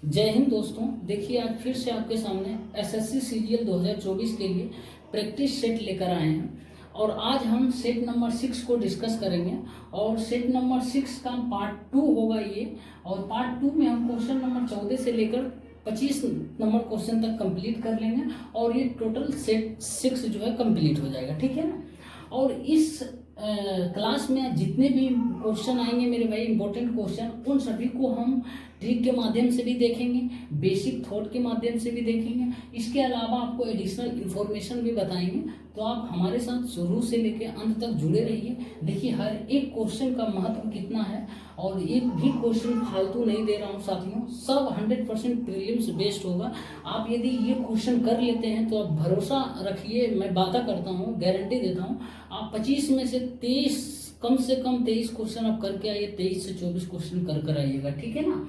जय हिंद दोस्तों। देखिए आज फिर से आपके सामने एसएससी सीजीएल 2024 के लिए प्रैक्टिस सेट लेकर आए हैं और आज हम सेट नंबर 6 को डिस्कस करेंगे और सेट नंबर 6 का पार्ट 2 होगा ये। और पार्ट 2 में हम क्वेश्चन नंबर 14 से लेकर 25 नंबर क्वेश्चन तक कंप्लीट कर लेंगे और ये टोटल सेट 6 जो है कंप्लीट हो जाएगा, ठीक है ना। और इस क्लास में जितने भी क्वेश्चन आएंगे मेरे भाई, इंपॉर्टेंट क्वेश्चन, उन सभी को हम ट्रिक के माध्यम से भी देखेंगे, बेसिक थॉट के माध्यम से भी देखेंगे। इसके अलावा आपको एडिशनल इन्फॉर्मेशन भी बताएंगे, तो आप हमारे साथ शुरू से लेकर अंत तक जुड़े रहिए। देखिए हर एक क्वेश्चन का महत्व कितना है और एक भी क्वेश्चन फालतू नहीं दे रहा हूँ साथियों, सब 100% प्रीलिम्स बेस्ड होगा। आप यदि ये क्वेश्चन कर लेते हैं तो आप भरोसा रखिए, मैं वादा करता हूँ, गारंटी देता हूँ, आप 25 में से 23, कम से कम 23 क्वेश्चन आप करके आइए, 23 से 24 क्वेश्चन कर आइएगा, ठीक है ना।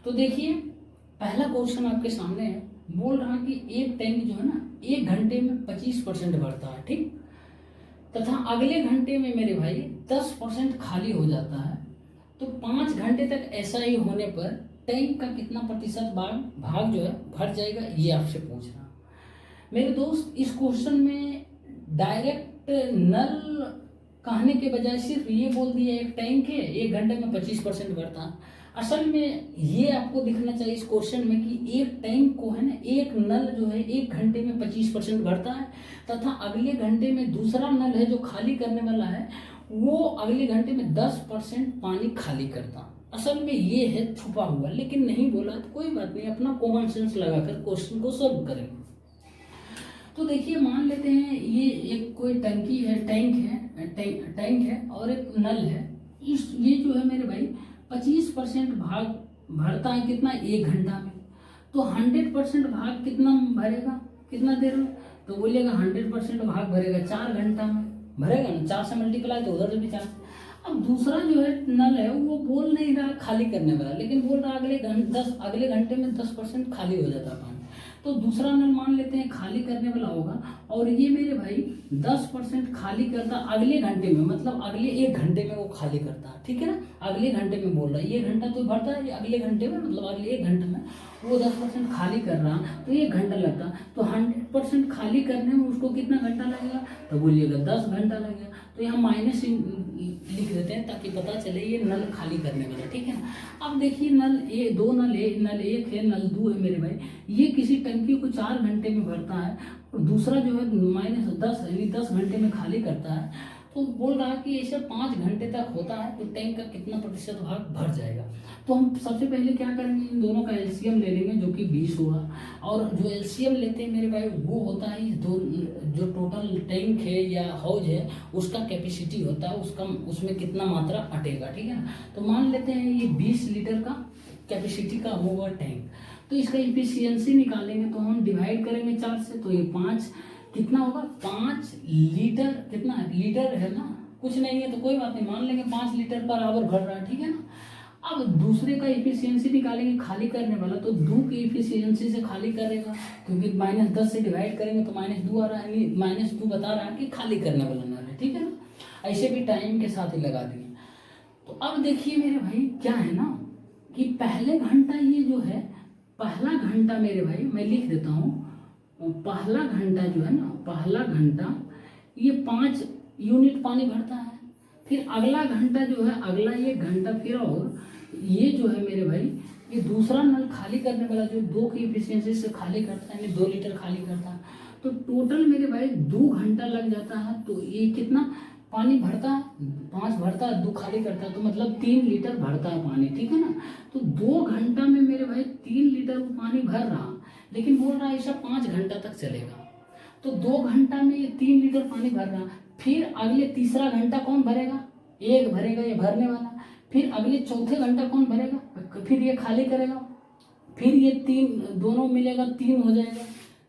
तो देखिए पहला क्वेश्चन आपके सामने है, बोल रहा कि एक टैंक जो है ना 1 घंटे में 25% भरता है, ठीक, तथा अगले घंटे में मेरे भाई 10% खाली हो जाता है, तो 5 घंटे तक ऐसा ही होने पर टैंक का कितना प्रतिशत भाग जो है भर जाएगा, ये आपसे पूछ रहा। मेरे दोस्त इस क्वेश्चन में डायरेक्ट नल कहने के बजाय सिर्फ ये बोल दिया एक टैंक है 1 घंटे में 25% भरता है। असल में ये आपको दिखना चाहिए इस क्वेश्चन में कि एक टैंक को है ना, एक नल जो है 1 घंटे में 25% भरता है तथा अगले घंटे में दूसरा नल है जो खाली करने वाला है वो अगले घंटे में 10% पानी खाली करता। असल में ये है छुपा हुआ, लेकिन नहीं बोला तो कोई बात नहीं, अपना कॉमन सेंस लगाकर क्वेश्चन को सॉल्व करेंगे। तो देखिए मान लेते हैं ये एक कोई टंकी है, टैंक है और एक नल है। ये जो है मेरे भाई 25% भाग भरता है कितना, 1 घंटा में, तो 100% भाग कितना भरेगा, कितना देर में, तो बोलिएगा 100% भाग भरेगा 4 घंटा में भरेगा ना, 4 से मल्टीप्लाई तो उधर से भी 4। अब दूसरा जो है नल है वो बोल नहीं रहा खाली करने वाला, लेकिन बोल रहा अगले घंटे में 10% खाली हो जाता है पानी, तो दूसरा नल मान लेते हैं खाली करने वाला होगा और ये मेरे भाई 10% खाली करता अगले घंटे में, मतलब अगले 1 घंटे में वो खाली करता है, ठीक है ना। अगले घंटे में बोल रहा है, ये घंटा तो भरता है, ये अगले घंटे में मतलब अगले 1 घंटे में वो 10% खाली कर रहा, तो 1 घंटा लगता, तो 100% खाली करने में उसको कितना घंटा लगेगा, तो बोलिएगा 10 घंटा लगेगा। तो यहाँ माइनस लिख देते हैं ताकि पता चले ये नल खाली करने वाला, ठीक है ना। अब देखिए नल नल एक है, नल 2 है मेरे भाई, ये किसी टंकी को 4 घंटे में भरता है और दूसरा जो है -10 यानी 10 घंटे में खाली करता है, तो बोल रहा है कि ऐसे 5 घंटे तक होता है तो टैंक का कितना प्रतिशत भाग भर जाएगा। तो हम सबसे पहले क्या करेंगे, इन दोनों का एलसीएम ले लेंगे जो कि 20 होगा, और जो एलसीएम लेते हैं मेरे भाई वो होता है जो टोटल टैंक है या हाउस है उसका कैपेसिटी होता है, उसमें कितना मात्रा अटेगा, ठीक है ना। तो मान लेते हैं ये 20 लीटर का कैपेसिटी का होगा टैंक, तो इसका इफिशियंसी निकालेंगे तो हम डिवाइड करेंगे 4 से, तो ये 5 कितना होगा, 5 लीटर, कितना है लीटर है ना, कुछ नहीं है तो कोई बात नहीं, मान लेंगे 5 लीटर बराबर भर रहा है, ठीक है ना। अब दूसरे का इफिशियंसी निकालेंगे खाली करने वाला, तो 2 की इफिशियंसी से खाली करेगा क्योंकि -10 से डिवाइड करेंगे तो -2 आ रहा है, -2 बता रहा है कि खाली करने वाला नल है, ठीक है ना। ऐसे भी टाइम के साथ ही लगा दिए। तो अब देखिए मेरे भाई क्या है ना कि पहले घंटा ये जो है, पहला घंटा मेरे भाई मैं लिख देता हूँ, पहला घंटा जो है ना, पहला घंटा ये 5 यूनिट पानी भरता है, फिर अगला घंटा जो है, अगला 1 घंटा फिर, और ये जो है मेरे भाई ये दूसरा नल खाली करने वाला जो 2 की इफिशियंसी से खाली करता है, यानी 2 लीटर खाली करता है, तो टोटल मेरे भाई 2 घंटा लग जाता है। तो ये कितना पानी भरता है, 5 भरता है, 2 खाली करता है, तो मतलब 3 लीटर भरता है पानी, ठीक है ना। तो 2 घंटा में मेरे भाई 3 लीटर पानी भर रहा, लेकिन बोल रहा है ऐसा 5 घंटा तक चलेगा, तो 2 घंटा में ये 3 लीटर पानी भर रहा, फिर अगले तीसरा घंटा कौन भरेगा, एक भरेगा ये भरने वाला, फिर अगले चौथे घंटा कौन भरेगा, फिर ये खाली करेगा, फिर ये 3 दोनों मिलेगा 3 हो जाएगा,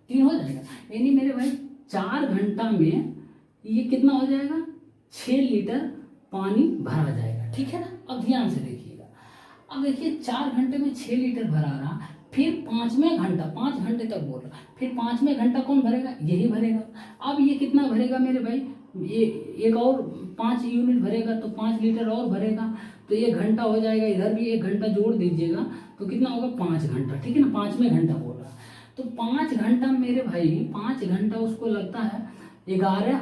3 हो जाएगा, यानी मेरे भाई 4 घंटा में ये कितना हो जाएगा, 6 लीटर पानी भरा जाएगा, ठीक है ना। अब ध्यान से देखिएगा, अब देखिए 4 घंटे में 6 लीटर भरा रहा, फिर 5वें घंटा, 5 घंटे तक बोल रहा, फिर 5वें घंटा कौन भरेगा, यही भरेगा। अब ये कितना भरेगा मेरे भाई, ये एक और 5 यूनिट भरेगा तो 5 लीटर और भरेगा, तो 1 घंटा हो जाएगा, इधर भी 1 घंटा जोड़ दीजिएगा तो कितना होगा 5 घंटा, ठीक है ना, 5वें घंटा बोल रहा। तो 5 घंटा मेरे भाई, 5 घंटा उसको लगता है 11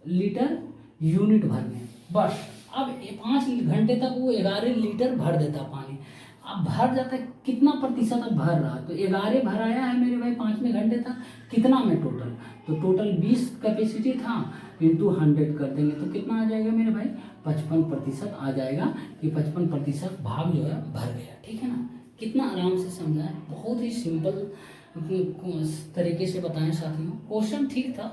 लीटर यूनिट भरने, बस। अब 5 घंटे तक वो 11 लीटर भर देता पानी। अब भर जाता है, कितना प्रतिशत अब भर रहा, तो 11 भराया है मेरे भाई 5वें घंटे तक, कितना में टोटल, तो टोटल 20 कैपेसिटी था इंटू 100 कर देंगे तो कितना आ जाएगा मेरे भाई 55% आ जाएगा, कि 55% भाग जो है भर गया, ठीक है ना। कितना आराम से समझा है, बहुत ही सिंपल तरीके से बताएं साथियों। क्वेश्चन ठीक था,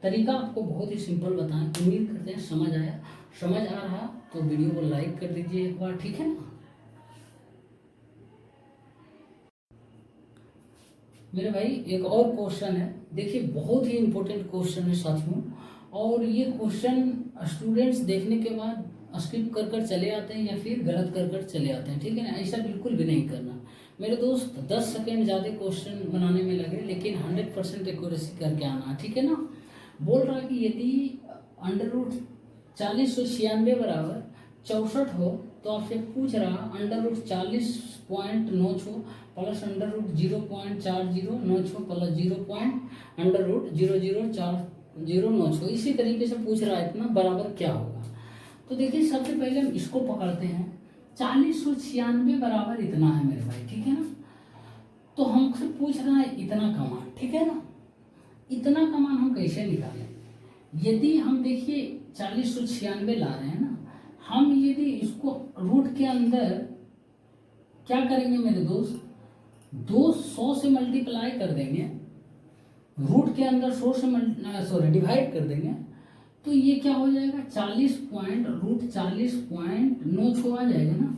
तरीका आपको बहुत ही सिंपल बताएं। उम्मीद करते हैं समझ आया। समझ आ रहा तो वीडियो को लाइक कर दीजिए एक बार, ठीक है ना। मेरे भाई एक और क्वेश्चन है, देखिए बहुत ही इंपॉर्टेंट क्वेश्चन है साथियों, और ये क्वेश्चन स्टूडेंट्स देखने के बाद स्किप कर कर चले आते हैं या फिर गलत कर कर चले आते हैं, ठीक है ना। ऐसा बिल्कुल भी नहीं करना मेरे दोस्त। 10 सेकेंड ज़्यादा क्वेश्चन बनाने में लगे, लेकिन 100% एक्यूरेसी करके आना, ठीक है ना। बोल रहा कि यदि √40/96 बराबर 64 हो, तो आपसे पूछ रहा √40.96 प्लस √0.4096 प्लस 0.√004096, इसी तरीके से पूछ रहा है इतना बराबर क्या होगा। तो देखिए सबसे पहले हम इसको पकड़ते हैं, 40/96 बराबर इतना है मेरे भाई, ठीक है ना। तो हमसे पूछ रहा है इतना का मान, ठीक है ना। इतना का मान हम कैसे निकालें, यदि हम देखिए 40/96 ला रहे हैं ना, हम यदि इसको रूट के अंदर क्या करेंगे मेरे दोस्त, 100 से मल्टीप्लाई कर देंगे, रूट के अंदर 100 से डिवाइड कर देंगे, तो ये क्या हो जाएगा 40.96 आ जाएगा ना।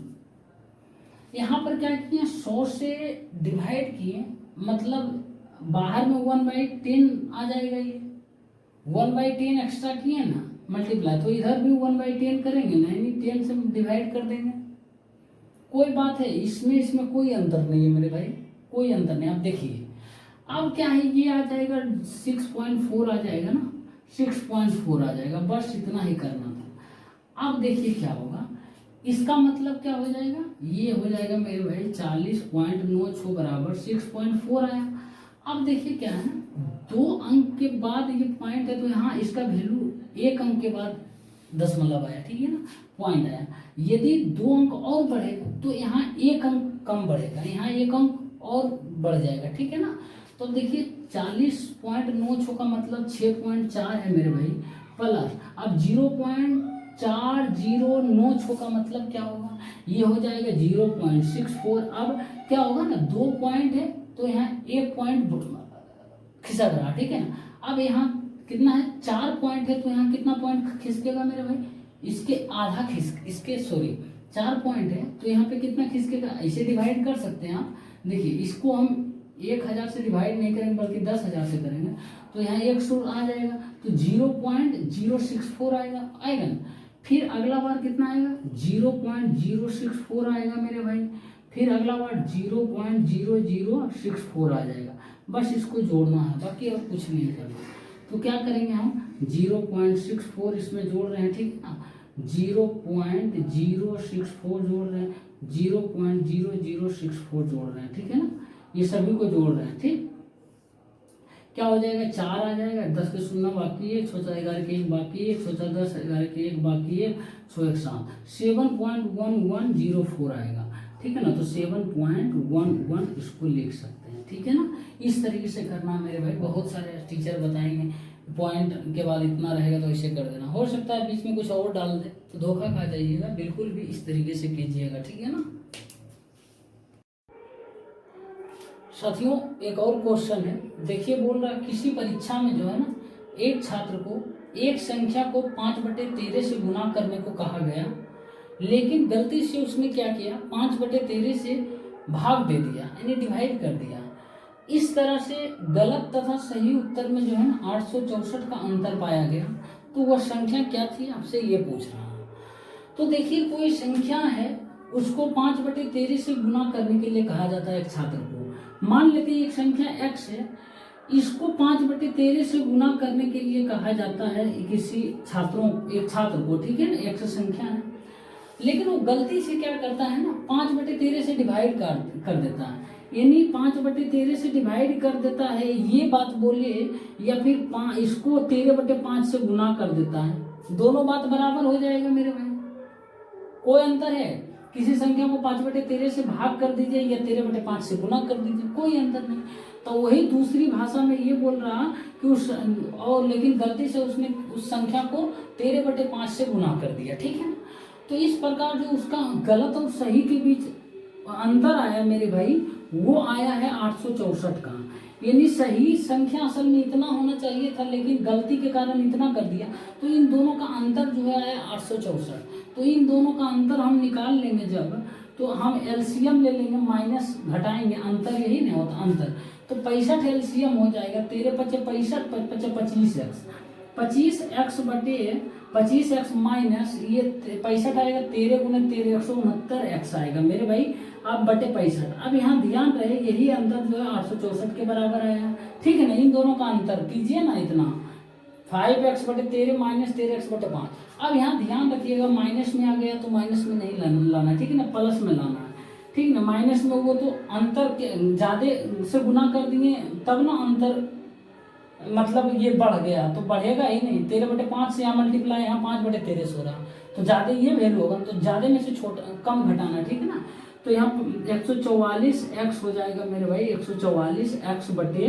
यहाँ पर क्या किए 100 से डिवाइड किए, मतलब बाहर में 1/10 आ जाएगा, ये 1/10 एक्स्ट्रा किए ना मल्टीप्लाई, तो इधर भी 1/10 करेंगे ना, यानी 10 से डिवाइड कर देंगे। कोई बात है, इसमें कोई अंतर नहीं है मेरे भाई, कोई अंतर नहीं। आप देखिए अब क्या है, ये आ जाएगा 6.4 आ जाएगा ना, 6.4 आ जाएगा, बस इतना ही करना था। अब देखिए क्या होगा, इसका मतलब क्या हो जाएगा, ये हो जाएगा मेरे भाई 40.96 बराबर 6.4 आया। अब देखिए क्या है ना, 2 अंक के बाद ये पॉइंट है, तो यहाँ इसका वैल्यू 1 अंक के बाद दशमलव आया, ठीक है ना, पॉइंट आया। यदि 2 अंक और बढ़ेगा तो यहाँ 1 अंक कम बढ़ेगा, यहाँ 1 अंक और बढ़ जाएगा, ठीक है ना। तो देखिए 40.96 का मतलब 6.4 है मेरे भाई, प्लस अब 0.4096 का मतलब क्या होगा, ये हो जाएगा 0.64। अब क्या होगा ना, 2 पॉइंट है तो यहाँ 1 पॉइंट खिसक रहा, ठीक है ना। अब यहाँ कितना है, 4 पॉइंट है तो यहाँ कितना पॉइंट खिसकेगा मेरे भाई, इसके आधा इसके 4 पॉइंट है तो यहाँ पे कितना खिसकेगा, ऐसे डिवाइड कर सकते हैं आप। देखिए इसको हम 1000 से डिवाइड नहीं करेंगे बल्कि 10,000 से करेंगे, तो यहाँ 100 आ जाएगा, तो 0.064 आएगा ना। फिर अगला बार कितना आएगा 0.064 आएगा मेरे भाई, फिर अगला बार 0.0064 आ जाएगा। बस इसको जोड़ना है, बाकी और कुछ नहीं करना। तो क्या करेंगे हम 0.64 इसमें जोड़ रहे हैं, ठीक है ना, 0.064 जोड़ रहे हैं, 0.0064 जोड़ रहे हैं, ठीक है ना, ये सभी को जोड़ रहे हैं। ठीक क्या हो जाएगा, 4 आ जाएगा, 10 के 0 बाकी है, 6 11 के 1 बाकी है, 6 10 11 के 1 बाकी है, 6 1 7 7.1104 आएगा, ठीक है ना। तो 7.11 इसको लिख सकते हैं, ठीक है ना। इस तरीके से करना मेरे भाई, बहुत सारे टीचर बताएंगे पॉइंट के बाद इतना रहेगा तो इसे कर देना, हो सकता है बीच में कुछ और डाल दे तो धोखा खा जाइएगा, बिल्कुल भी इस तरीके से कीजिएगा, ठीक है ना। साथियों एक और क्वेश्चन है, देखिए बोल रहा है किसी परीक्षा में जो है ना, एक छात्र को एक संख्या को 5/13 से गुना करने को कहा गया, लेकिन गलती से उसने क्या किया 5/13 से भाग दे दिया, यानी डिवाइड कर दिया। इस तरह से गलत तथा सही उत्तर में जो है ना 864 का अंतर पाया गया, तो वह संख्या क्या थी, आपसे ये पूछ रहा हूँ। तो देखिए कोई संख्या है, उसको 5/13 से गुना करने के लिए कहा जाता है एक छात्र को। मान लेते हैं एक संख्या x है, इसको 5/13 से गुना करने के लिए कहा जाता है किसी एक छात्र को, ठीक है ना, x संख्या है। लेकिन वो गलती से क्या करता है ना, 5/13 से डिवाइड कर देता है, यानी 5/13 से डिवाइड कर देता है, ये बात बोलिए, या फिर इसको 13/5 से गुना कर देता है। दोनों बात बराबर हो जाएगा मेरे भाई, कोई अंतर है? किसी संख्या को 5/13 से भाग कर दीजिए या 13/5 से गुना कर दीजिए, कोई अंतर नहीं। तो वही दूसरी भाषा में ये बोल रहा कि लेकिन गलती से उसने उस संख्या को 13/5 से गुना कर दिया, ठीक है ना। तो इस प्रकार जो उसका गलत और सही के बीच अंतर आया मेरे भाई, वो आया है 864 का। यानी सही संख्या असल में इतना होना चाहिए था, लेकिन गलती के कारण इतना कर दिया, तो इन दोनों का अंतर जो है आया 864। तो इन दोनों का अंतर हम निकाल लेंगे जब, तो हम एलसीएम ले लेंगे, माइनस घटाएंगे, अंतर यही नहीं होता अंतर, तो 65 एलसीएम हो जाएगा, 13×5 = 25x, 25x माइनस ये 65 आएगा, 13×13 169x आएगा मेरे भाई, अब बटे 65। अब यहाँ ध्यान रहे यही अंतर जो है 864 के बराबर आया, ठीक है ना। इन दोनों का अंतर कीजिए ना इतना, 5x/13 माइनस 13x/5। अब यहाँ ध्यान रखिएगा, माइनस में आ गया तो माइनस में नहीं लाना, ठीक है ना, प्लस में लाना है, ठीक है ना। माइनस में वो तो अंतर के ज्यादा से गुना कर दिए तब ना अंतर, मतलब ये बढ़ गया तो बढ़ेगा ही नहीं, 13/5 से यहाँ मल्टीप्लाई, यहाँ 5/13 हो रहा, तो ज्यादा ये वैल्यू होगा, तो ज्यादा में से छोटा कम घटाना, ठीक है ना। तो यहाँ 144x हो जाएगा मेरे भाई, 144x बटे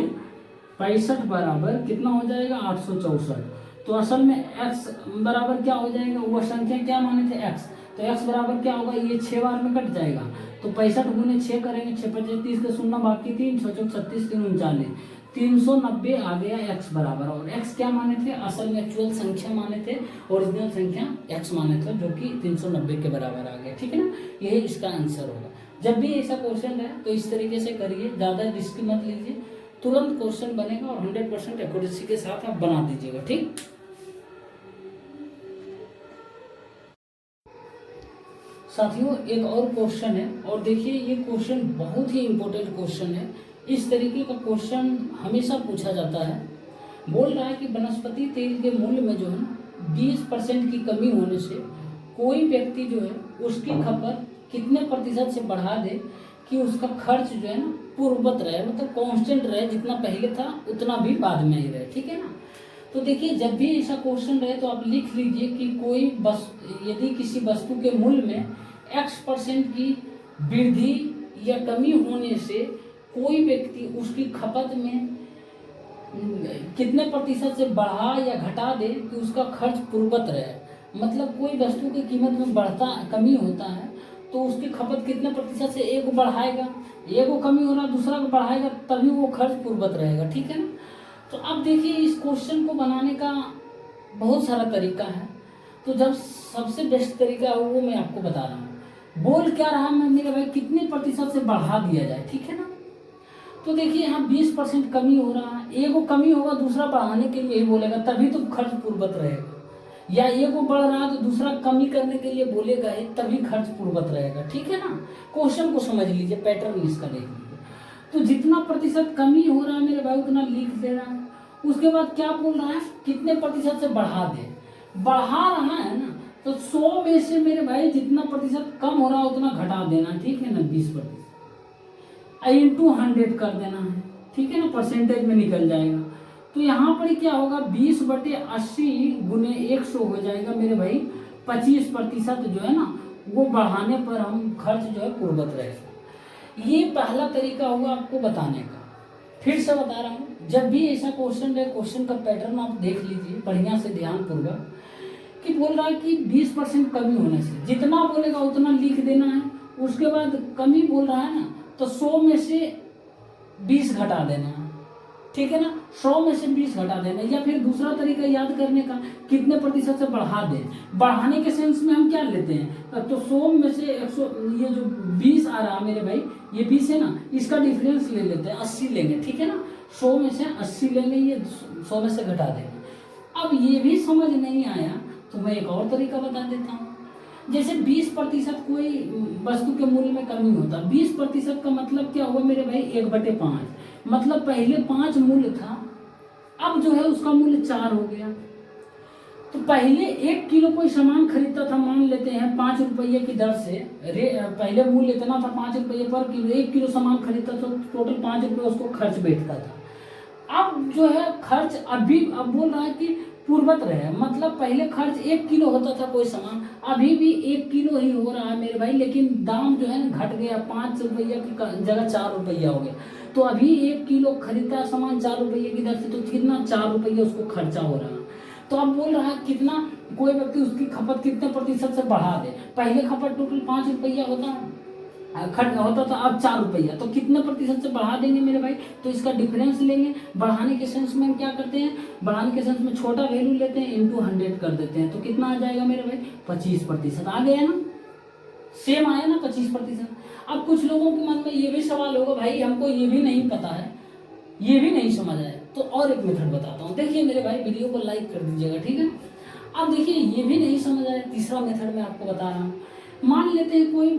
65 बराबर कितना हो जाएगा 864। तो असल में x बराबर क्या हो जाएगा, वो संख्या क्या माने थे x, तो x बराबर क्या होगा, ये 6 बार में कट जाएगा, तो 65 × 6 करेंगे, 6×5 30 के 0 बाकी 3, 6 × 36 3 39, 390 आ गया x बराबर। और x क्या माने थे, असल में एक्चुअल संख्या माने थे, ओरिजिनल संख्या x माने थे, जो कि 390 के बराबर आ गया, ठीक है ना। यही इसका आंसर होगा। जब भी ऐसा क्वेश्चन है तो इस तरीके से करिए, ज़्यादा रिस्क मत लीजिए, तुरंत क्वेश्चन बनेगा और 100% एक्यूरेसी के साथ आप बना दीजिएगा, ठीक। साथियों एक और क्वेश्चन है, और देखिए ये क्वेश्चन बहुत ही इंपॉर्टेंट क्वेश्चन है। इस तरीके का क्वेश्चन हमेशा पूछा जाता है। बोल रहा है कि वनस्पति तेल के मूल्य में जो है ना 20% की कमी होने से कोई व्यक्ति जो है उसकी खपत कितने प्रतिशत से बढ़ा दे कि उसका खर्च जो है ना पूर्ववत रहे, मतलब कांस्टेंट रहे, जितना पहले था उतना भी बाद में ही रहे, ठीक है ना। तो देखिए जब भी ऐसा क्वेश्चन रहे तो आप लिख लीजिए कि कोई यदि किसी वस्तु के मूल्य में x% की वृद्धि या कमी होने से कोई व्यक्ति उसकी खपत में कितने प्रतिशत से बढ़ा या घटा दे कि उसका खर्च पूर्ववत रहे, मतलब कोई वस्तु की कीमत में बढ़ता कमी होता है तो उसकी खपत कितने प्रतिशत से, एक को बढ़ाएगा, एक को कमी हो रहा दूसरा को बढ़ाएगा, तभी वो खर्च पूर्ववत रहेगा, ठीक है ना। तो अब देखिए इस क्वेश्चन को बनाने का बहुत सारा तरीका है, तो जब सबसे बेस्ट तरीका है वो मैं आपको बता रहा हूँ। बोल क्या रहा मैं मेरे भाई, कितने प्रतिशत से बढ़ा दिया जाए, ठीक है ना। तो देखिए यहाँ 20% कमी हो रहा है, एक को कमी होगा दूसरा बढ़ाने के लिए ही बोलेगा, तभी तो खर्च पूर्ववत रहेगा, या एक को बढ़ रहा है तो दूसरा कमी करने के लिए बोलेगा ही, तभी खर्च पूर्ववत रहेगा, ठीक है ना। क्वेश्चन को समझ लीजिए, पैटर्न इसका देख लीजिए। तो जितना प्रतिशत कमी हो रहा है मेरे भाई उतना लिख देना है, उसके बाद क्या बोल रहा है, कितने प्रतिशत से बढ़ा दे, बढ़ा रहा है ना, तो 100 में से मेरे भाई जितना प्रतिशत कम हो रहा है उतना घटा देना, ठीक है ना, 20% इंटू 100 कर देना है, ठीक है ना, परसेंटेज में निकल जाएगा। तो यहाँ पर क्या होगा, 20/80 × 100 हो जाएगा मेरे भाई, 25% जो है ना वो बढ़ाने पर हम खर्च जो है पूर्ववत रहेगा। ये पहला तरीका होगा आपको बताने का। फिर से बता रहा हूँ, जब भी ऐसा क्वेश्चन है, क्वेश्चन का पैटर्न आप देख लीजिए बढ़िया से ध्यानपूर्वक, कि बोल रहा है कि 20% कमी होने से, जितना बोलेगा उतना लिख देना है, उसके बाद कमी बोल रहा है ना तो 100 में से 20 घटा देना है, ठीक है ना, 100 में से 20 घटा देना। या फिर दूसरा तरीका याद करने का, कितने प्रतिशत से बढ़ा दें, बढ़ाने के सेंस में हम क्या लेते हैं, तो 100 में से 100, ये जो 20 आ रहा मेरे भाई, ये 20 है ना, इसका डिफरेंस ले लेते हैं, 80 लेंगे, ठीक है ना, 100 में से 80 लेंगे, ये 100 में से घटा देंगे। अब ये भी समझ नहीं आया तो मैं एक और तरीका बता देता हूँ। जैसे 20% कोई वस्तु के मूल्य में कमी होता है, 20% का मतलब क्या हुआ मेरे भाई, 1/5, मतलब पहले 5 मूल्य था, अब जो है उसका मूल्य 4 हो गया। तो पहले 1 किलो कोई सामान खरीदता था, मान लेते हैं 5 रुपये की दर से, पहले मूल्य इतना था 5 रुपये पर किलो, 1 किलो सामान खरीदता तो टोटल 5 रुपये उसको खर्च बैठता था। अब जो है खर्च अब बोल रहा है कि पूर्वत रहे, मतलब पहले खर्च 1 किलो होता था कोई सामान, अभी भी 1 किलो ही हो रहा है मेरे भाई, लेकिन दाम जो है ना घट गया, 5 रुपये की जगह 4 रुपया हो गया। तो अभी 1 किलो खरीदता है सामान 4 रुपये की दर से, तो कितना 4 रुपये उसको खर्चा हो रहा है। तो अब बोल रहा है कितना कोई व्यक्ति उसकी खपत कितने प्रतिशत से बढ़ा दे। पहले खपत टोटल 5 रुपया होता था, अब 4 रुपया, तो कितने प्रतिशत से बढ़ा देंगे मेरे भाई। तो इसका डिफरेंस लेंगे, बढ़ाने के सेंस में हम क्या करते हैं, बढ़ाने के सेंस में छोटा वैल्यू लेते हैं, इंटू 100 कर देते हैं, तो कितना आ जाएगा मेरे भाई 25% आ गया ना, सेम आया ना 25%। अब कुछ लोगों के मन में ये भी सवाल होगा, भाई हमको ये भी नहीं पता है, ये भी नहीं समझ आया, तो और एक मेथड बताता हूँ। देखिए मेरे भाई वीडियो को लाइक कर दीजिएगा, ठीक है। अब देखिए ये भी नहीं समझ आया, तीसरा मेथड मैं आपको बता रहा हूँ। मान लेते हैं कोई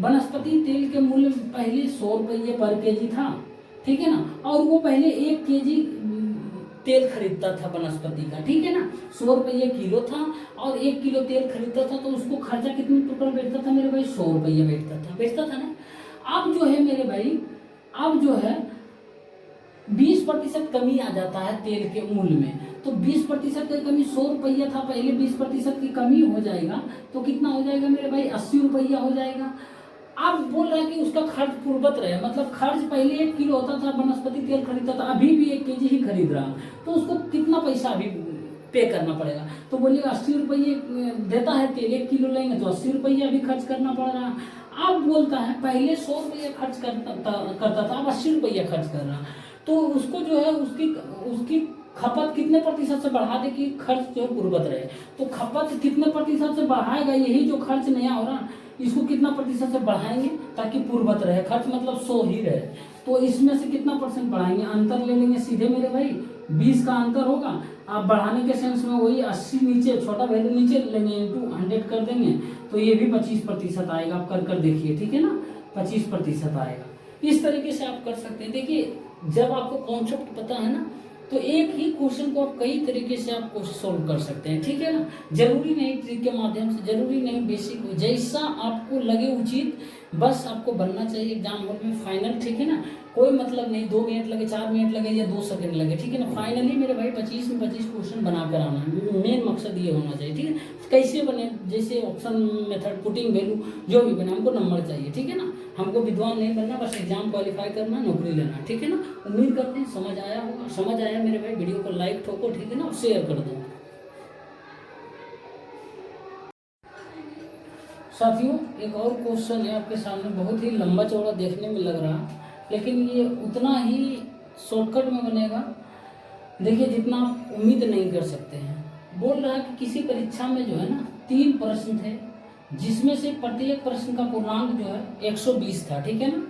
वनस्पति तेल के मूल्य पहले 100 रुपये पर केजी था, ठीक है ना, और वो पहले 1 केजी तेल खरीदता था वनस्पति का, ठीक है ना, 100 रुपये किलो था और 1 किलो तेल खरीदता था, तो उसको खर्चा कितनी टोटल बैठता था मेरे भाई 100 रुपये बैठता था ना। अब जो है मेरे भाई, अब जो है 20% कमी आ जाता है तेल के मूल्य में, तो 20% की कमी 100 रुपया था पहले, 20% की कमी हो जाएगा तो कितना हो जाएगा मेरे भाई 80 रुपया हो जाएगा। अब बोल रहा है कि उसका खर्च पूर्वत रहे, मतलब खर्च पहले 1 किलो होता था वनस्पति तेल खरीदता था, अभी भी 1 केजी ही खरीद रहा, तो उसको कितना पैसा अभी पे करना पड़ेगा। तो बोलिएगा 80 रुपये देता है तेल, 1 किलो लेंगे तो 80 रुपये अभी खर्च करना पड़ रहा है। अब बोलता है पहले 100 रुपये खर्च करता था, अब 80 रुपये खर्च कर रहा, तो उसको जो है उसकी खपत कितने प्रतिशत से बढ़ा दे कि खर्च जो पूर्वत रहे। तो खपत कितने प्रतिशत से बढ़ाएगा, यही जो खर्च नया हो रहा इसको कितना प्रतिशत से बढ़ाएंगे ताकि पूर्वत रहे, खर्च मतलब 100 ही रहे, तो इसमें से कितना परसेंट बढ़ाएंगे, अंतर ले लेंगे सीधे मेरे भाई, 20 का अंतर होगा। आप बढ़ाने के सेंस में वही 80 नीचे, छोटा वैल्यू नीचे लेंगे, इंटू 100 कर देंगे, तो ये भी 25% आएगा। आप कर देखिए, ठीक है ना, 25% आएगा। इस तरीके से आप कर सकते हैं। देखिए जब आपको कॉन्सेप्ट पता है ना, तो एक ही क्वेश्चन को आप कई तरीके से आप सोल्व कर सकते हैं, ठीक है ना। जरूरी नहीं ट्रिक के माध्यम से, जरूरी नहीं बेसिक, जैसा आपको लगे उचित, बस आपको बनना चाहिए एग्जाम हॉल में फाइनल, ठीक है ना। कोई मतलब नहीं 2 मिनट लगे, 4 मिनट लगे या 2 सेकंड लगे, ठीक है ना। फाइनली मेरे भाई 25 में 25 क्वेश्चन बना कर आना है, मेन मकसद ये होना चाहिए, ठीक है। कैसे बने, जैसे ऑप्शन मेथड, पुटिंग वैल्यू, जो भी बने हमको नंबर चाहिए, ठीक है ना। हमको विद्वान नहीं बनना, बस एग्जाम क्वालिफाई करना, नौकरी लेना, ठीक है ना। उम्मीद करते हैं समझ आया होगा। समझ आया मेरे भाई वीडियो को लाइक ठोको, ठीक है ना, और शेयर कर दो। साथियों एक और क्वेश्चन है आपके सामने, बहुत ही लंबा चौड़ा देखने में लग रहा, लेकिन ये उतना ही शॉर्टकट में बनेगा, देखिए जितना आप उम्मीद नहीं कर सकते हैं। बोल रहा है कि किसी परीक्षा में जो है ना 3 प्रश्न थे, जिसमें से प्रत्येक प्रश्न का पूर्णांक जो है 120 था, ठीक है ना।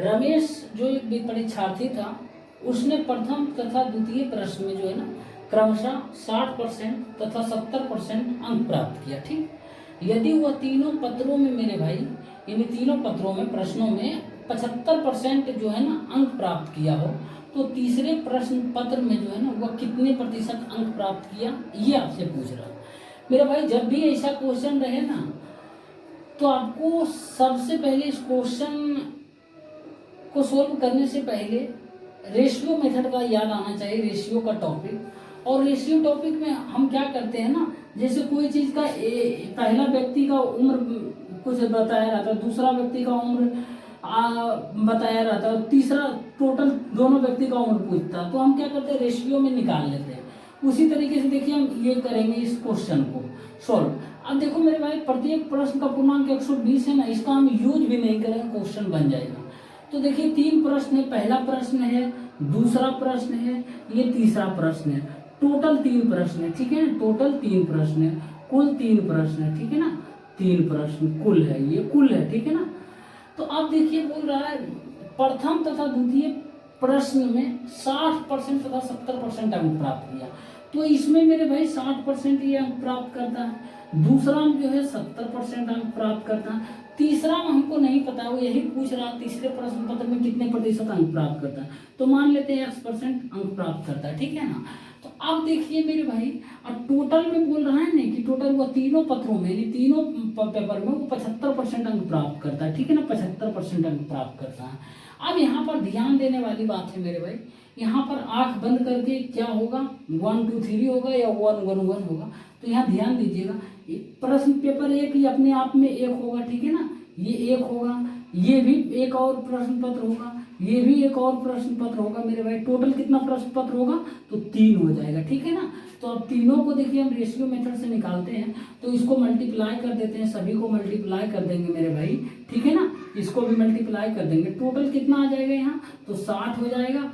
रमेश जो एक परीक्षार्थी था, उसने प्रथम तथा द्वितीय प्रश्न में जो है ना क्रमशः 60% तथा 70% अंक प्राप्त किया, ठीक। यदि वह तीनों पत्रों में मेरे भाई, इन तीनों पत्रों में प्रश्नों में 75% जो है ना अंक प्राप्त किया हो, तो तीसरे प्रश्न पत्र में जो है ना वह कितने प्रतिशत अंक प्राप्त किया, ये आपसे पूछ रहा मेरे भाई। जब भी ऐसा क्वेश्चन रहे ना, तो आपको सबसे पहले इस क्वेश्चन को सोल्व करने से पहले रेशियो मेथड का याद आना चाहिए, रेशियो का टॉपिक। और रेशियो टॉपिक में हम क्या करते हैं ना, जैसे कोई चीज़ का पहला व्यक्ति का उम्र कुछ बताया रहता है, दूसरा व्यक्ति का उम्र बताया रहता है, तीसरा टोटल दोनों व्यक्ति का उम्र पूछता है, तो हम क्या करते हैं रेशियो में निकाल लेते हैं। उसी तरीके से देखिए हम ये करेंगे इस क्वेश्चन को सॉल्व। अब देखो मेरे भाई प्रत्येक प्रश्न का पूर्णांक 120 है ना, इसका हम यूज भी नहीं करेंगे, क्वेश्चन बन जाएगा। तो देखिए 3 प्रश्न है, पहला प्रश्न है, दूसरा प्रश्न है, ये तीसरा प्रश्न है, टोटल 3 प्रश्न है, ठीक है ना, टोटल 3 प्रश्न है, कुल 3 प्रश्न है, ठीक है ना, 3 प्रश्न कुल है, ये कुल है, ठीक है ना। तो अब देखिए बोल रहा है प्रथम तथा द्वितीय प्रश्न में 60% तथा 70% अंक प्राप्त किया, तो इसमें मेरे भाई 60% ये अंक प्राप्त करता है, दूसरा में जो है 70% अंक प्राप्त करता है, तीसरा में हमको नहीं पता, वो यही पूछ रहा तीसरे प्रश्न पत्र में कितने प्रतिशत अंक प्राप्त करता है, तो मान लेते हैं X% अंक प्राप्त करता है, ठीक है ना। तो अब देखिए मेरे भाई, अब टोटल में बोल रहा है ना कि टोटल वो तीनों पत्रों में, यानी तीनों पेपर में वो 75% अंक प्राप्त करता है, ठीक है ना, 75% अंक प्राप्त करता है। अब यहाँ पर ध्यान देने वाली बात है मेरे भाई, यहाँ पर आंख बंद करके क्या होगा, 1 2 3 होगा या 1 1 1 होगा। तो यहाँ ध्यान दीजिएगा, प्रश्न पेपर एक ही अपने आप में एक होगा, ठीक है ना, ये एक होगा, ये भी एक और प्रश्न पत्र होगा, ये भी एक और प्रश्न पत्र होगा मेरे भाई। टोटल कितना प्रश्न पत्र होगा, तो 3 हो जाएगा, ठीक है ना। तो अब तीनों को देखिए हम रेशियो मेथड से निकालते हैं, तो इसको मल्टीप्लाई कर देते हैं, सभी को मल्टीप्लाई कर देंगे मेरे भाई, ठीक है ना, इसको भी मल्टीप्लाई कर देंगे। टोटल कितना आ जाएगा यहाँ, तो 60 हो जाएगा,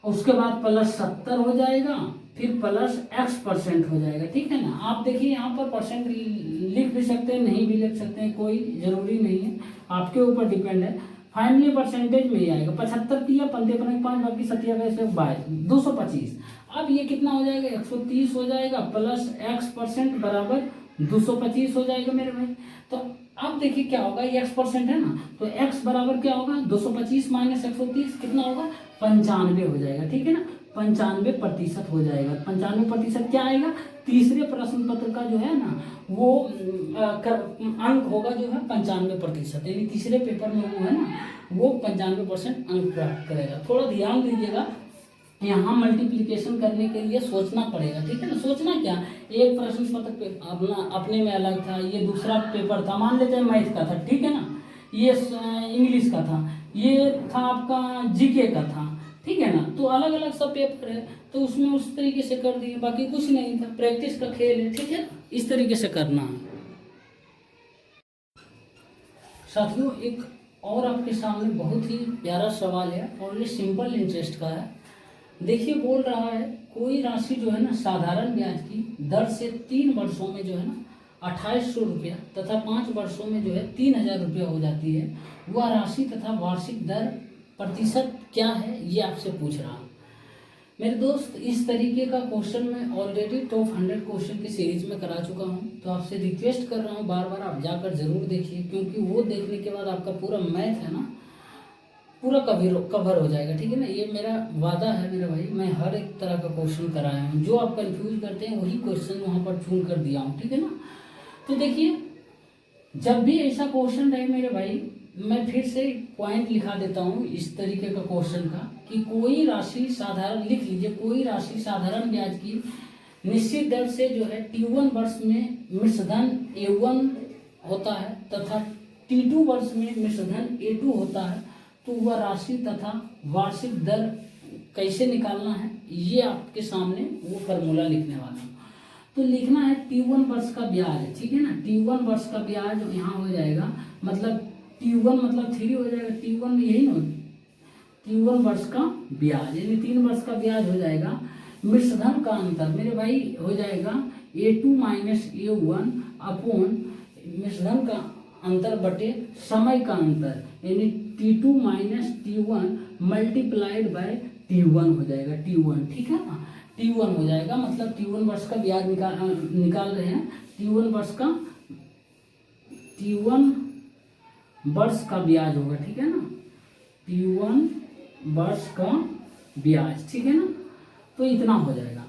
उसके बाद प्लस 70 हो जाएगा, फिर प्लस x% हो जाएगा, ठीक है ना। आप देखिए यहाँ पर परसेंट लिख भी सकते हैं, नहीं भी लिख सकते हैं, कोई जरूरी नहीं है, आपके ऊपर डिपेंड है। फाइनली परसेंटेज में ही आएगा, 75 किया, 5 बाकी 27 225। अब ये कितना हो जाएगा, 130 हो जाएगा, प्लस x% बराबर 225 हो जाएगा मेरे भाई। तो अब देखिए क्या होगा, ये x% है ना, तो x बराबर क्या होगा, 225 माइनस 130 कितना होगा, 95 हो जाएगा, ठीक है ना, 95% हो जाएगा। 95% क्या आएगा, तीसरे प्रश्न पत्र का जो है ना वो अंक होगा जो है 95%, यानी तीसरे पेपर में वो है ना वो 95% अंक प्राप्त करेगा। थोड़ा ध्यान दीजिएगा, यहाँ मल्टीप्लिकेशन करने के लिए सोचना पड़ेगा, ठीक है ना। सोचना क्या, एक प्रश्न पत्र पे अपने में अलग था, ये दूसरा पेपर था, मान लेते हैं मैथ का था, ठीक है ना, ये इंग्लिश का था, ये था आपका जीके का था, ठीक है ना। तो अलग अलग सब पेपर है, तो उसमें उस तरीके से कर दिए, बाकी कुछ नहीं था, प्रैक्टिस का खेल है, ठीक है, इस तरीके से करना है। साथियों एक और आपके सामने बहुत ही प्यारा सवाल है, और ये सिंपल इंटरेस्ट का है। देखिए बोल रहा है, कोई राशि जो है ना साधारण ब्याज की दर से 3 वर्षों में जो है ना 2800 रुपया तथा 5 वर्षों में जो है 3000 रुपया हो जाती है, वह राशि तथा वार्षिक दर प्रतिशत क्या है, ये आपसे पूछ रहा हूँ। मेरे दोस्त, इस तरीके का क्वेश्चन मैं ऑलरेडी टॉप 100 क्वेश्चन की सीरीज में करा चुका हूँ, तो आपसे रिक्वेस्ट कर रहा हूँ बार बार आप जाकर जरूर देखिए, क्योंकि वो देखने के बाद आपका पूरा मैथ है ना पूरा कवर हो जाएगा, ठीक है ना। ये मेरा वादा है मेरे भाई, मैं हर एक तरह का क्वेश्चन कराया हूँ, जो आप कंफ्यूज करते हैं वही क्वेश्चन वहाँ पर चुन कर दिया हूँ, ठीक है ना। तो देखिए, जब भी ऐसा क्वेश्चन रहे मेरे भाई, मैं फिर से पॉइंट लिखा देता हूँ इस तरीके का क्वेश्चन का, कि कोई राशि साधारण, लिख लीजिए, कोई राशि साधारण ब्याज की निश्चित दर से जो है T1 वर्ष में मिश्रधन A1 होता है तथा T2 वर्ष में मिश्रधन A2 होता है, तो वह राशि तथा वार्षिक दर कैसे निकालना है, ये आपके सामने वो फॉर्मूला लिखने वाला हूँ। तो लिखना है T1 वर्ष का ब्याज, ठीक है ना, T1 वर्ष का ब्याज यहाँ हो जाएगा, मतलब T1 मतलब 3 हो जाएगा, T1 यही ना, T1 वर्ष का ब्याज यानी 3 वर्ष का ब्याज हो जाएगा। मिश्रधन का अंतर मेरे भाई हो जाएगा A2 माइनस A1 अपॉन मिश्रधन का अंतर बटे समय का अंतर, यानी T2 minus T1 multiplied by T1 हो जाएगा, T1, ठीक है ना, T1 हो जाएगा, मतलब T1 वर्ष का ब्याज निकाल रहे हैं, T1 वर्ष का ब्याज होगा, ठीक है ना, T1 वर्ष का ब्याज, ठीक है ना। तो इतना हो जाएगा।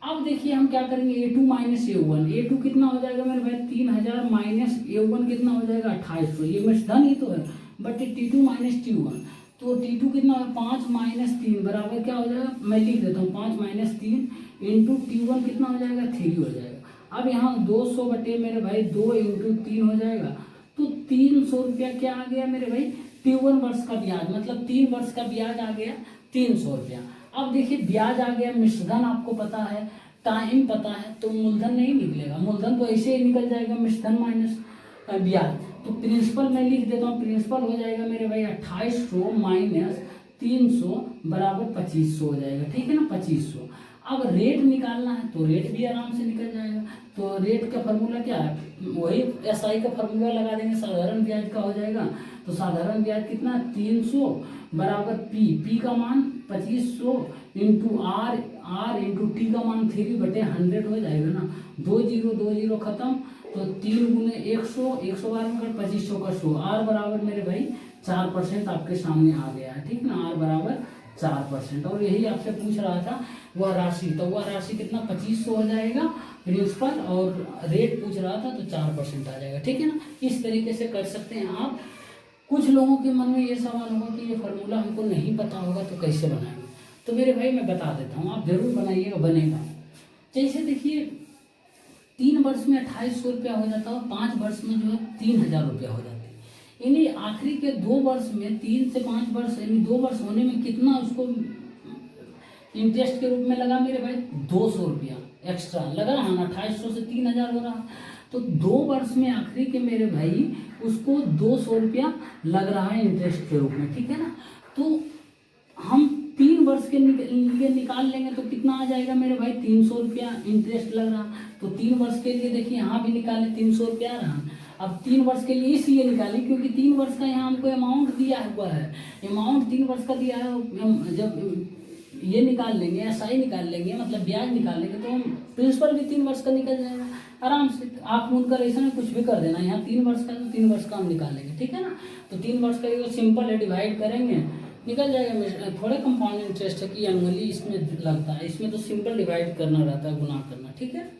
अब देखिए हम क्या करेंगे, A2 माइनस A1, A2 कितना हो जाएगा मेरे भाई 3000 माइनस A1 कितना हो जाएगा 2800, ये मिश्रधन ही तो है, बट T2 माइनस T1, तो T2 कितना है 5 माइनस 3 बराबर क्या हो जाएगा, मैं लिख देता हूँ 5 माइनस 3 इंटू T1 कितना हो जाएगा 3 हो जाएगा। अब यहाँ 200 बटे मेरे भाई 2 इंटू 3 हो जाएगा, तो 300 रुपया क्या आ गया मेरे भाई, T1 वर्ष का ब्याज, मतलब 3 वर्ष का ब्याज आ गया 300 रुपया। अब देखिए ब्याज आ गया, मिश्रधन आपको पता है, टाइम पता है, तो मूलधन नहीं निकलेगा, मूलधन तो ऐसे ही निकल जाएगा, मिश्रधन माइनस ब्याज। तो प्रिंसिपल मैं लिख देता हूँ, प्रिंसिपल हो जाएगा मेरे भाई 2800 माइनस 300 बराबर 2500 हो जाएगा, ठीक है ना, 2500। अब रेट निकालना है तो रेट भी आराम से निकल जाएगा। तो रेट का फॉर्मूला क्या है, वही SI का फॉर्मूला लगा देंगे, साधारण ब्याज का हो जाएगा। तो साधारण ब्याज कितना, 300 बराबर P का मान 2500 इंटू R इंटू T का मान 3/100 हो जाएगा ना, 2 0 खत्म, तो 3 गुने 100, 112 में 2500 का 100, R बराबर मेरे भाई 4% आपके सामने आ गया है, ठीक ना, R बराबर 4%। और यही आपसे पूछ रहा था वह राशि, तो वह राशि कितना 2500 हो जाएगा प्रिंसिपल, और रेट पूछ रहा था तो 4% आ जाएगा। ठीक है ना, इस तरीके से कर सकते हैं आप। कुछ लोगों के मन में ये सवाल होगा कि ये फार्मूला हमको नहीं पता होगा तो कैसे बनाएंगे, तो मेरे भाई मैं बता देता हूँ, आप जरूर बनाइएगा, बनेगा। जैसे देखिए 3 वर्ष में 2800 रुपया हो जाता है, और 5 वर्ष में जो है 3000 रुपया हो जाता है। यानी आखिरी के 2 वर्ष में, 3 से 5 वर्ष यानी 2 वर्ष होने में कितना उसको इंटरेस्ट के रूप में लगा मेरे भाई, 200 रुपया एक्स्ट्रा लगा रहा ना, 2800 से 3000 हो रहा। तो 2 वर्ष में आखिरी के मेरे भाई उसको 200 रुपया लग रहा है इंटरेस्ट के रूप में। ठीक है ना, तो हम 3 वर्ष के लिए निकाल लेंगे तो कितना आ जाएगा मेरे भाई, 300 रुपया इंटरेस्ट लग रहा। तो 3 वर्ष के लिए देखिए यहाँ भी निकाले 300 रुपया आ रहा। अब 3 वर्ष के लिए इसलिए निकाली क्योंकि 3 वर्ष का यहाँ हमको अमाउंट दिया हुआ है, अमाउंट 3 वर्ष का दिया है। जब ये निकाल लेंगे, एसआई निकाल लेंगे, मतलब ब्याज निकाल लेंगे, तो प्रिंसिपल भी 3 वर्ष का निकल जाएगा आराम से। आप मूलकर ऐसा में कुछ भी कर देना, यहाँ 3 वर्ष का तो 3 वर्ष का हम निकाल लेंगे। ठीक है ना, तो 3 वर्ष का ये सिंपल है, डिवाइड करेंगे निकल जाएगा। थोड़े कंपाउंड इंटरेस्ट है कि एनुअली इसमें लगता है, इसमें तो सिंपल डिवाइड करना रहता है, गुना करना। ठीक है,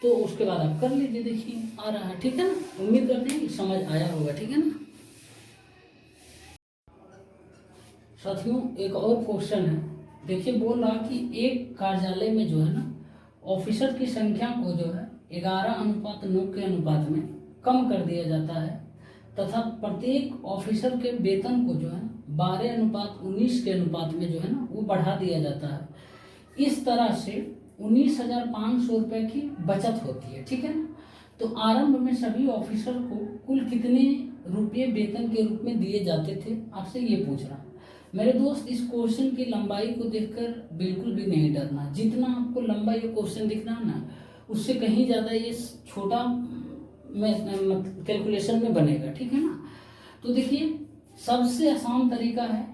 तो उसके बाद आप कर लीजिए, देखिए आ रहा है। ठीक है ना, उम्मीद करते हैं कि समझ आया होगा। ठीक है ना साथियों, एक और क्वेश्चन है। देखिए बोल रहा कि एक कार्यालय में जो है ना ऑफिसर की संख्या को जो है 11:9 के अनुपात में कम कर दिया जाता है, तथा प्रत्येक ऑफिसर के वेतन को जो है 12:19 के अनुपात में जो है ना वो बढ़ा दिया जाता है। इस तरह से 19,500 रुपये की बचत होती है। ठीक है ना, तो आरंभ में सभी ऑफिसर को कुल कितने रुपये वेतन के रूप में दिए जाते थे, आपसे ये पूछ रहा। मेरे दोस्त, इस क्वेश्चन की लंबाई को देखकर बिल्कुल भी नहीं डरना। जितना आपको लंबा ये क्वेश्चन दिख रहा है ना, उससे कहीं ज़्यादा ये छोटा कैलकुलेशन में बनेगा। ठीक है ना, तो देखिए सबसे आसान तरीका है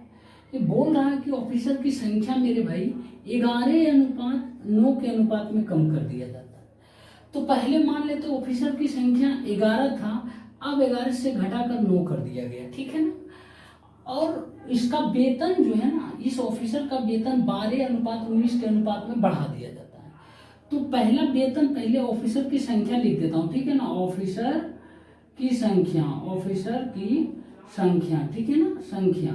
कि बोल रहा है कि ऑफिसर की संख्या मेरे भाई 11:9 के अनुपात में कम कर दिया जाता है। तो पहले मान लेते ऑफिसर की संख्या 11 था, अब 11 से घटाकर 9 कर दिया गया। ठीक है ना, और इसका वेतन जो है ना, इस ऑफिसर का वेतन 12:19 के अनुपात में बढ़ा दिया जाता है। तो पहला वेतन, पहले ऑफिसर की संख्या लिख देता हूँ। ठीक है ना, ऑफिसर की संख्या, ऑफिसर की संख्या। ठीक है ना, संख्या।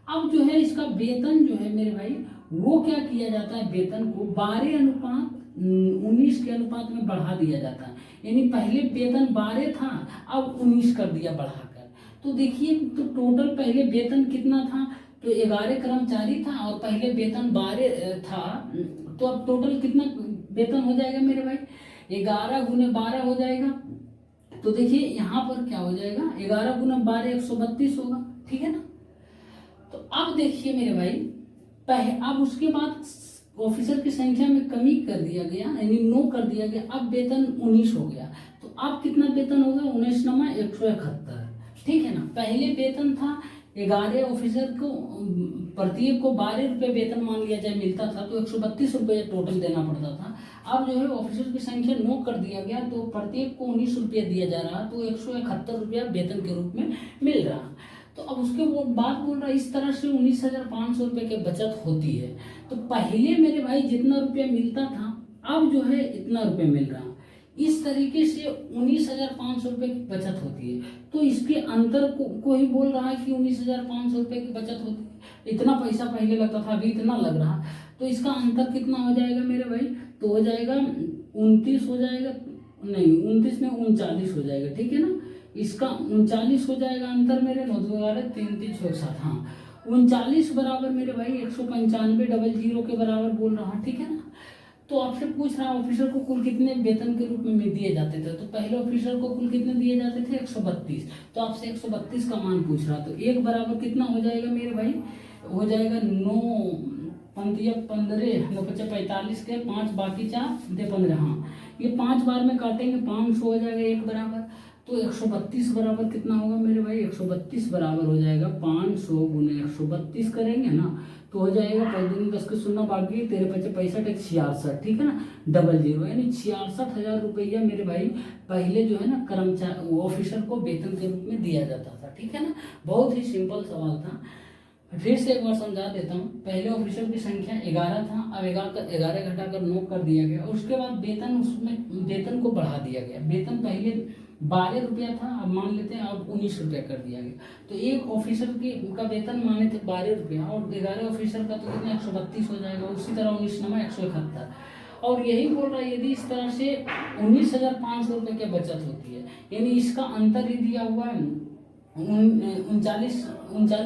अब जो है इसका वेतन जो है मेरे भाई वो क्या किया जाता है, वेतन को 12:19 के अनुपात में बढ़ा दिया जाता है। यानी पहले वेतन 12 था, अब 19 कर दिया बढ़ाकर। तो देखिए, तो टोटल पहले वेतन कितना था, तो 11 कर्मचारी था और पहले वेतन 12 था, तो अब टोटल कितना वेतन हो जाएगा मेरे भाई, 11 गुने 12 हो जाएगा। तो देखिए यहाँ पर क्या हो जाएगा, 11 गुना 12 132 होगा। ठीक है ना, तो अब देखिए मेरे भाई अब उसके बाद ऑफिसर की संख्या में कमी कर दिया गया, यानी 9 कर दिया गया, अब वेतन 19 हो गया। तो अब कितना वेतन होगा, 19 × 171। ठीक है ना, पहले वेतन था 11 ऑफिसर को, प्रत्येक को 12 रुपये वेतन मान लिया जाए मिलता था, तो 132 रुपये टोटल देना पड़ता था। अब जो है ऑफिसर की संख्या 9 कर दिया गया, तो प्रत्येक को 19 रुपये दिया जा रहा, तो 171 रुपया वेतन के रूप में मिल रहा। तो अब उसके वो बात बोल रहा है, इस तरह से 19,500 रुपये की बचत होती है। तो पहले मेरे भाई जितना रुपया मिलता था, अब जो है इतना रुपये मिल रहा। इस तरीके से 19,500 रुपये की बचत होती है। तो इसके अंतर को ही बोल रहा है कि 19,500 रुपये की बचत होती है। इतना पैसा पहले लगता था, अभी इतना लग रहा, तो इसका अंतर कितना हो जाएगा मेरे भाई, तो हो जाएगा 29 हो जाएगा, नहीं 29 में 39 हो जाएगा। ठीक है ना, इसका 39 हो जाएगा अंतर मेरे 9,337। हाँ, 39 बराबर मेरे भाई 195 के बराबर बोल रहा। ठीक है ना, तो आपसे पूछ रहा ऑफिसर को कुल कितने वेतन के रूप में दिए जाते थे, तो पहले ऑफिसर को कुल कितने दिए जाते थे, 132। तो आपसे 132 का मान पूछ रहा, तो 1 बराबर कितना हो जाएगा मेरे भाई, हो जाएगा 9 पंतिया 15 9 × 45 के 5 बाकी 4 दे 15। हाँ, ये 5 बार में काटेंगे 500 हो जाएगा 1 बराबर। तो 132 बराबर कितना होगा मेरे भाई, 132 बराबर हो जाएगा 500 गुने 132 करेंगे ना, तो हो जाएगा 10 के 0 बाकी 13 × 5 = 66। ठीक है ना, 00 यानी 66,000 रुपया मेरे भाई पहले जो है ना कर्मचारी ऑफिसर को वेतन के रूप में दिया जाता था। ठीक है ना, बहुत ही सिंपल सवाल था। फिर से एक बार समझा देता हूँ। पहले ऑफिसर की संख्या 11 था, अब 11 घटाकर 9 कर दिया गया। और उसके बाद वेतन, उसमें वेतन को बढ़ा दिया गया। वेतन पहले 12 रुपया था, अब मान लेते हैं अब 19 रुपया कर दिया गया। तो एक ऑफिसर की का वेतन माने थे 12 रुपया, और 11 ऑफिसर का तो कितना 132 हो जाएगा। उसी तरह 19 नमा 171। और यही बोल रहा है यदि इस तरह से 19,500 रुपये की बचत होती है, यानी इसका अंतर ही दिया हुआ है 39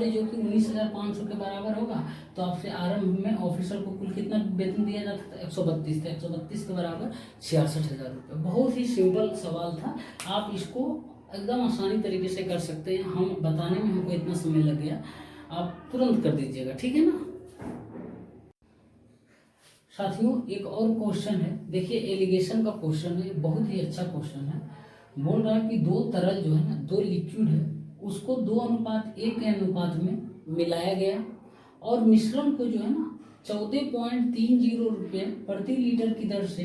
जो कि 19,500 के बराबर होगा। तो आपसे आरंभ में ऑफिसर को कुल कितना वेतन दिया जाता था 132 था, 132 के बराबर 66,000 रुपये। बहुत ही सिंपल सवाल था, आप इसको एकदम आसानी तरीके से कर सकते हैं। हम बताने में हमको इतना समय लग गया, आप तुरंत कर दीजिएगा, ठीक है ना साथियों। एक और क्वेश्चन है, देखिए एलिगेशन का क्वेश्चन है, बहुत ही अच्छा क्वेश्चन है। बोल रहा है कि दो तरल जो है ना, दो लिक्विड है, उसको 2:1 के अनुपात में मिलाया गया और मिश्रण को जो है ना 14.30 रुपये प्रति लीटर की दर से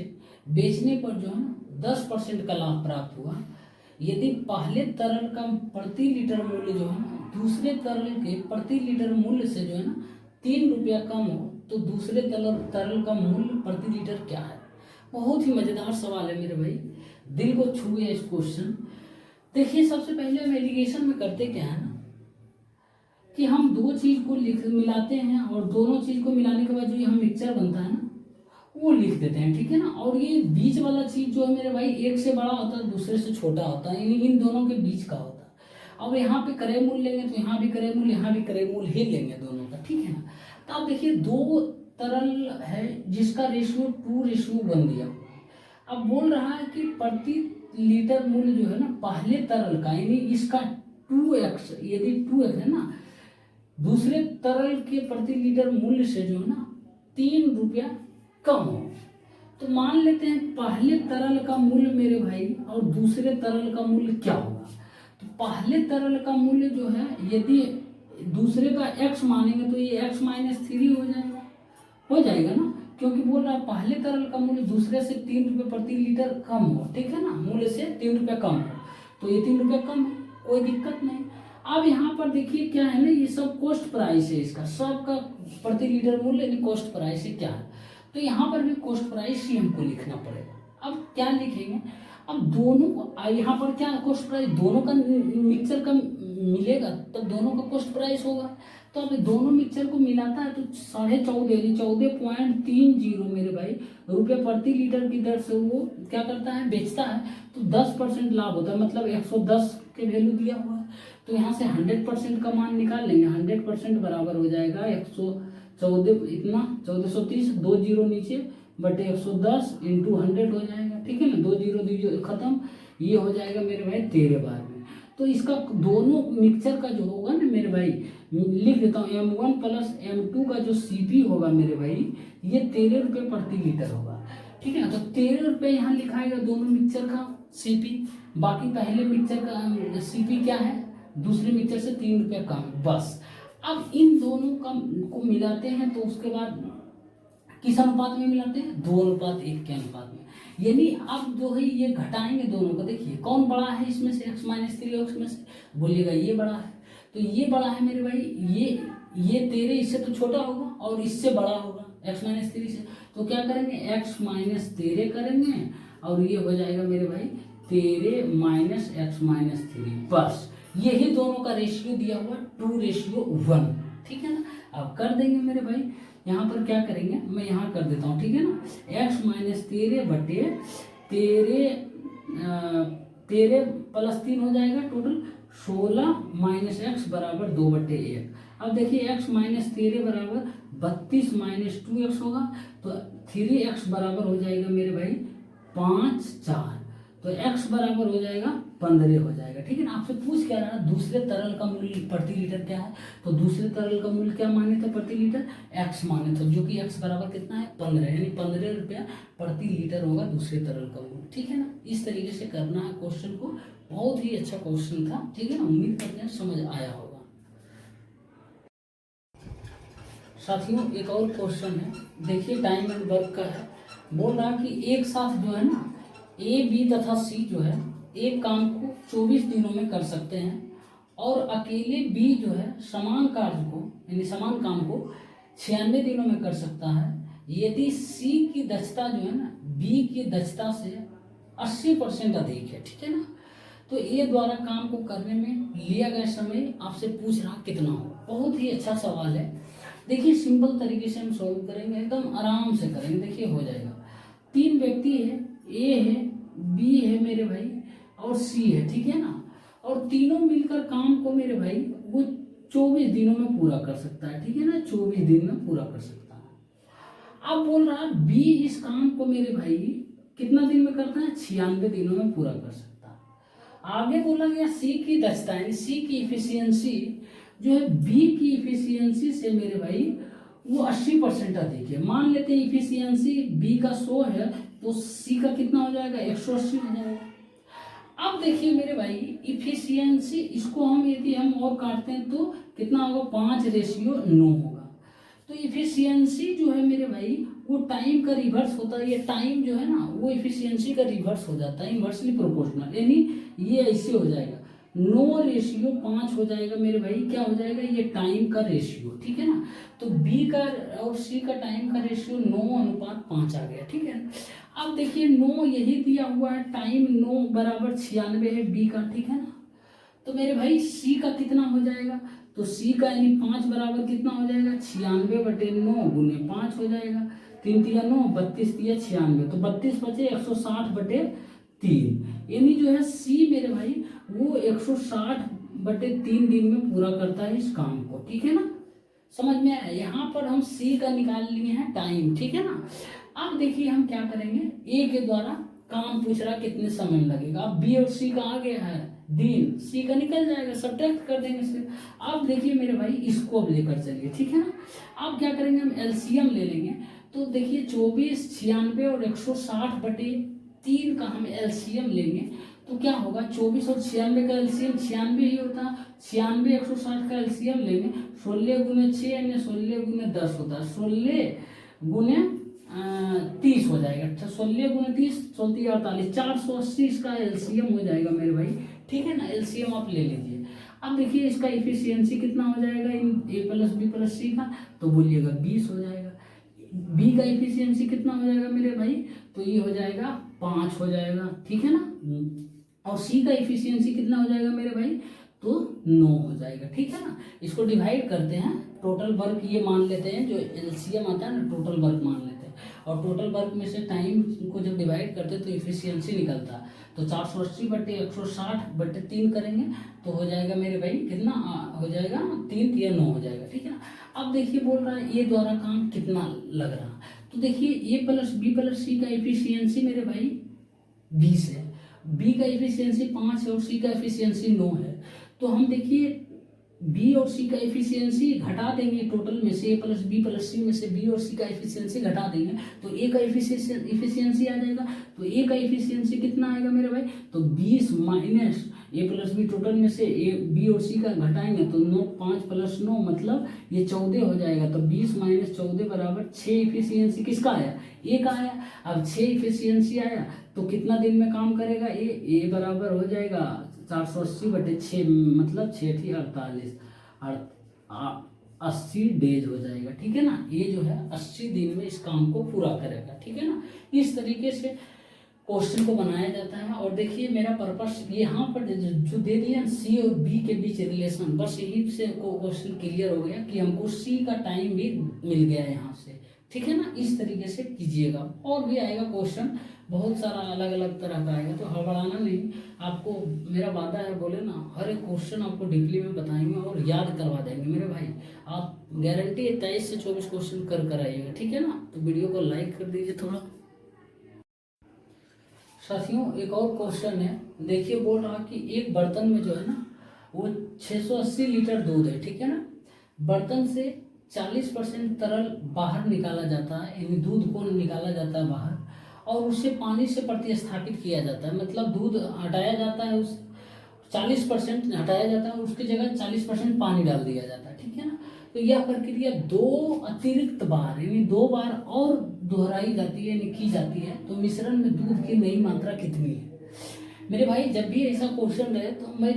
बेचने पर जो है ना 10% का लाभ प्राप्त हुआ। यदि पहले तरल का प्रति लीटर मूल्य जो है ना दूसरे तरल के प्रति लीटर मूल्य से जो है ना 3 रुपया कम हो, तो दूसरे तरल का मूल्य प्रति लीटर क्या है। बहुत ही मजेदार सवाल है मेरे भाई, दिल को छू गया इस क्वेश्चन। देखिए सबसे पहले हम एलिगेशन में करते क्या है ना कि हम दो चीज को मिलाते हैं, और दोनों चीज को मिलाने के बाद जो हम मिक्सचर बनता है ना वो लिख देते हैं, ठीक है ना। और ये बीच वाला चीज जो है मेरे भाई, एक से बड़ा होता है दूसरे से छोटा होता है, इन दोनों के बीच का होता है। अब यहाँ पे क्रय मूल्य लेंगे तो यहाँ भी क्रय मूल्य, यहाँ भी क्रय मूल्य ही लेंगे दोनों का, ठीक है ना। तो आप देखिए दो तरल है जिसका रेशियो 2:1 दिया। अब बोल रहा है कि प्रति लीटर मूल्य जो है ना पहले तरल का, यानी इसका 2x, यदि 2x है ना दूसरे तरल के प्रति लीटर मूल्य से जो है ना 3 रुपया कम हो, तो मान लेते हैं पहले तरल का मूल्य मेरे भाई और दूसरे तरल का मूल्य क्या होगा। तो पहले तरल का मूल्य जो है यदि दूसरे का x मानेंगे तो ये x - 3 हो जाएगा ना, क्योंकि बोल रहा है पहले तरल का मूल्य दूसरे से 3 रुपये प्रति लीटर कम हो, ठीक है ना, मूल्य से 3 रुपये कम हो, तो ये 3 रुपये कम है, कोई दिक्कत नहीं। अब यहाँ पर देखिए क्या है ना, ये सब कॉस्ट प्राइस है, इसका सबका प्रति लीटर मूल्य यानी कॉस्ट प्राइस है क्या है। तो यहाँ पर भी कॉस्ट प्राइस ही हमको लिखना पड़ेगा। अब क्या लिखेंगे, अब दोनों को यहाँ पर क्या कॉस्ट प्राइस, दोनों का मिक्सचर का मिलेगा तब दोनों का कॉस्ट प्राइस होगा। तो अब दोनों मिक्सचर को मिलाता है तो 14.30 मेरे भाई रुपये प्रति लीटर की दर से वो क्या करता है, बेचता है। तो 10% लाभ होता है, मतलब 110 के वैल्यू दिया हुआ है। तो यहाँ से 100% का मान निकाल लेंगे, 100% बराबर हो जाएगा 114, इतना 1430, 2 जीरो नीचे बटे 110 इंटू 100 हो जाएगा, ठीक है ना, 2 जीरो खत्म, ये हो जाएगा मेरे भाई 13 बार में। तो इसका दोनों मिक्सचर का जो होगा ना मेरे भाई, लिख देता हूँ M1 + M2 का जो CP होगा मेरे भाई, ये 13 रुपये प्रति लीटर होगा, ठीक है ना। तो 13 रुपये यहाँ लिखाएगा दोनों मिक्सचर का CP, बाकी पहले मिक्सचर का CP क्या है, दूसरे मिक्सचर से 3 रुपये कम, बस। अब इन दोनों का को मिलाते हैं तो उसके बाद किस अनुपात में मिलाते हैं, 2:1 के अनुपात में। यानी अब जो है ये घटाएंगे दोनों को, देखिए कौन बड़ा है इसमें से, x - 3 और इसमें से बोलिएगा ये बड़ा है, तो ये बड़ा है मेरे भाई, ये 13 इससे तो छोटा होगा और इससे बड़ा होगा x - 3 से। तो क्या करेंगे, x - 13 करेंगे और ये हो जाएगा मेरे भाई 13 - x - 3, बस। यही दोनों का रेशियो दिया हुआ 2:1, ठीक है ना। अब कर देंगे मेरे भाई, यहाँ पर क्या करेंगे, मैं यहाँ कर देता हूँ, ठीक है ना, x - 13 बटे 13 + 3 हो जाएगा टोटल 16 - x बराबर 2/1। अब देखिए x - 13 बराबर 32 - 2x होगा, तो 3x बराबर हो जाएगा मेरे भाई 5 4, तो x बराबर हो जाएगा 15 हो जाएगा, ठीक है ना। आपसे पूछ क्या रहा है, दूसरे तरल का मूल्य प्रति लीटर क्या है, तो दूसरे तरल का मूल्य क्या माने थे प्रति लीटर, x माने थे, जो कि x बराबर कितना है 15, यानी 15 रुपया प्रति लीटर होगा दूसरे तरल का मूल्य, ठीक है ना। इस तरीके से करना है क्वेश्चन को, बहुत ही अच्छा क्वेश्चन था, ठीक है ना। उम्मीद करते हैं समझ आया होगा। साथियों एक और क्वेश्चन है, देखिए टाइम एंड वर्क का है। बोल रहा कि एक साथ जो है ना A, B तथा C जो है एक काम को 24 दिनों में कर सकते हैं और अकेले बी जो है समान कार्य को यानी समान काम को 96 दिनों में कर सकता है यदि सी की दक्षता जो है ना बी की दक्षता से 80% अधिक है, ठीक है ना। तो ए द्वारा काम को करने में लिया गया समय आपसे पूछ रहा कितना हो। बहुत ही अच्छा सवाल है। देखिए सिंपल तरीके से हम सॉल्व करेंगे, एकदम आराम से करेंगे। देखिए हो जाएगा। 3 व्यक्ति है, ए है, बी है मेरे भाई और सी है, ठीक है ना। और तीनों मिलकर काम को मेरे भाई वो 24 दिनों में पूरा कर सकता है, ठीक है ना। 24 दिन में पूरा कर सकता है। अब बोल रहा है बी इस काम को मेरे भाई कितना दिन में करता है, 96 दिनों में पूरा कर सकता है। आगे बोला गया सी की दक्षता है, सी की इफिशियंसी जो है बी की इफिशियंसी से मेरे भाई वो 80% अधिक है। मान लेते हैं इफिशियंसी बी का 100 है तो सी का कितना हो जाएगा, 180 हो जाएगा। अब देखिए मेरे भाई इफिशियंसी इसको हम यदि हम और काटते हैं तो कितना होगा, 5:9 होगा। तो इफिशियंसी जो है मेरे भाई वो टाइम का रिवर्स होता है। ये टाइम जो है ना वो इफिशियंसी का रिवर्स हो जाता है, इन्वर्सली प्रोपोर्शनल, यानी ये ऐसे हो जाएगा 9:5 हो जाएगा मेरे भाई। क्या हो जाएगा, ये टाइम का रेशियो, ठीक है ना। तो बी का और सी का टाइम का रेशियो 9:5 आ गया, ठीक है। अब देखिए 9 यही दिया हुआ है, टाइम 9 बराबर 96 है बी का, ठीक है ना। तो मेरे भाई सी का कितना हो जाएगा, तो सी का यानी 5 बराबर कितना हो जाएगा, 96/9 गुने 5 हो जाएगा। 3 तिया 9, 32 तिया 96, तो 32 बचे 160/3, यानी जो है सी मेरे भाई वो 160/3 दिन में पूरा करता है इस काम को, ठीक है ना। समझ में आया। यहाँ पर हम सी का निकाल लिए हैं टाइम, ठीक है ना। अब देखिए हम क्या करेंगे, ए के द्वारा काम पूछ रहा कितने समय लगेगा। अब बी और सी का आ गया है दिन, सी का निकल जाएगा, सब्ट्रैक्ट कर देंगे इससे। अब देखिए मेरे भाई इसको अब लेकर चलिए, ठीक है ना। अब क्या करेंगे, हम एलसीएम ले लेंगे। तो देखिए 24, 96 और 160/3 का हम एलसीएम लेंगे तो क्या होगा, 24 और 96 का एलसीएम 96 ही होता है। 96 160 का एलसीएम लेंगे, 16 गुने 6 यानी 16 गुने 10 होता है, 16 गुने 30 हो जाएगा। 16 गुने 30 16 48, 480 इसका एलसीएम हो जाएगा मेरे भाई, ठीक है ना। एलसीएम आप ले लीजिए। अब देखिए इसका इफिशियंसी कितना हो जाएगा इन ए प्लस बी प्लस सी का, तो बोलिएगा 20 हो जाएगा। बी का इफिशियंसी कितना हो जाएगा मेरे भाई, तो ये हो जाएगा 5 हो जाएगा, ठीक है ना। और सी का इफिशियंसी कितना हो जाएगा मेरे भाई, तो 9 हो जाएगा, ठीक है ना। इसको डिवाइड करते हैं, टोटल वर्क ये मान लेते हैं, जो एलसीएम आता है ना टोटल वर्क मान लेते हैं, और टोटल वर्क में से टाइम को जब डिवाइड करते हैं तो इफिशियंसी निकलता है। तो 480/160/3 करेंगे तो हो जाएगा मेरे भाई कितना हो जाएगा, 3 या 9 हो जाएगा, ठीक है ना। अब देखिए बोल रहा है ये द्वारा काम कितना लग रहा है, तो देखिए ए प्लस बी प्लस सी का इफिशियंसी मेरे भाई 20 है, बी का इफिशियंसी 5 है और सी का इफिशियंसी 9 है। तो हम देखिए बी और सी का इफिशियंसी घटा देंगे टोटल में से, ए प्लस बी प्लस सी में से बी और सी का इफिशियंसी घटा देंगे तो ए का इफिशियंसी आ जाएगा। तो ए का इफिशियंसी कितना आएगा मेरे भाई, तो 20 माइनस ए प्लस बी टोटल में से ए बी और सी का घटाएंगे तो 9 5 + 9 मतलब ये 14 हो जाएगा। तो 20 - 14 बराबर 6 इफिशियंसी किसका आया, ए का आया। अब 6 इफिशियंसी आया तो कितना दिन में काम करेगा, ए बराबर हो जाएगा 480/6 मतलब 6 × 48 80 डेज हो जाएगा, ठीक है ना। ये जो है 80 दिन में इस काम को पूरा करेगा, ठीक है ना। इस तरीके से क्वेश्चन को बनाया जाता है। और देखिए मेरा पर्पस यहाँ पर जो दे दिया सी और बी के बीच रिलेशन, बस यही से क्वेश्चन क्लियर हो गया कि हमको सी का टाइम भी मिल गया यहाँ से, ठीक है ना। इस तरीके से कीजिएगा। और भी आएगा क्वेश्चन, बहुत सारा अलग अलग तरह का आएगा, तो हड़बड़ाना नहीं। आपको मेरा वादा है, बोले ना हर एक क्वेश्चन आपको डीपली में बताएंगे और याद करवा देंगे मेरे भाई। आप गारंटी 23 से 24 क्वेश्चन कर आइएगा, ठीक है ना। तो वीडियो को लाइक कर दीजिए थोड़ा। साथियों एक और क्वेश्चन है, देखिए बोल रहा कि एक बर्तन में जो है ना वो 680 लीटर दूध है, ठीक है ना। बर्तन से 40% तरल बाहर निकाला जाता है, यानी दूध को निकाला जाता है बाहर, और उसे पानी से प्रतिस्थापित किया जाता है। मतलब दूध हटाया जाता है, उस 40% हटाया जाता है, उसकी जगह 40% पानी डाल दिया जाता है, ठीक है ना। तो यह प्रक्रिया 2 अतिरिक्त बार यानी 2 बार और दोहराई जाती है यानी की जाती है, तो मिश्रण में दूध की नई मात्रा कितनी है। मेरे भाई जब भी ऐसा क्वेश्चन रहे तो मैं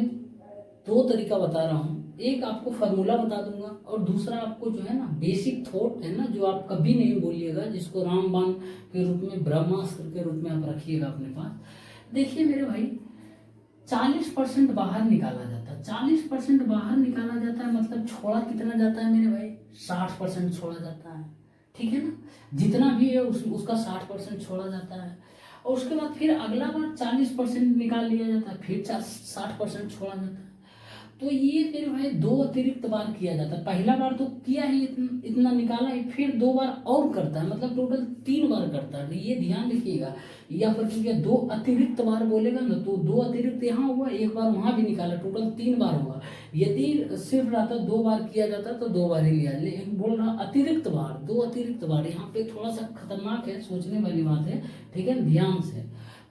दो तरीका बता रहा हूँ, एक आपको फार्मूला बता दूंगा और दूसरा आपको जो है ना बेसिक थॉट है ना जो आप कभी नहीं भूलिएगा, जिसको रामबाण के रूप में, ब्रह्मास्त्र के रूप में आप रखिएगा अपने पास। देखिए मेरे भाई, 40% बाहर निकाला जाता है, 40% बाहर निकाला जाता है, मतलब छोड़ा कितना जाता है मेरे भाई, 60% छोड़ा जाता है, ठीक है ना। जितना भी है उसका 60% छोड़ा जाता है, और उसके बाद फिर अगला बार 40% निकाल लिया जाता है, फिर 60% छोड़ा जाता है। तो ये मेरे भाई दो अतिरिक्त बार किया जाता है। पहला बार तो किया ही, इतना निकाला ही, फिर दो बार और करता है, मतलब टोटल 3 बार करता है। ये ध्यान रखिएगा, या फिर क्योंकि दो अतिरिक्त बार बोलेगा ना, तो दो अतिरिक्त यहाँ हुआ, एक बार वहाँ भी निकाला, टोटल 3 बार हुआ। यदि सिर्फ रहता 2 बार किया जाता तो 2 बार ही लिया, लेकिन बोल रहा अतिरिक्त बार, 2 अतिरिक्त बार। यहाँ पे थोड़ा सा खतरनाक है, सोचने वाली बात है, ठीक है, ध्यान से।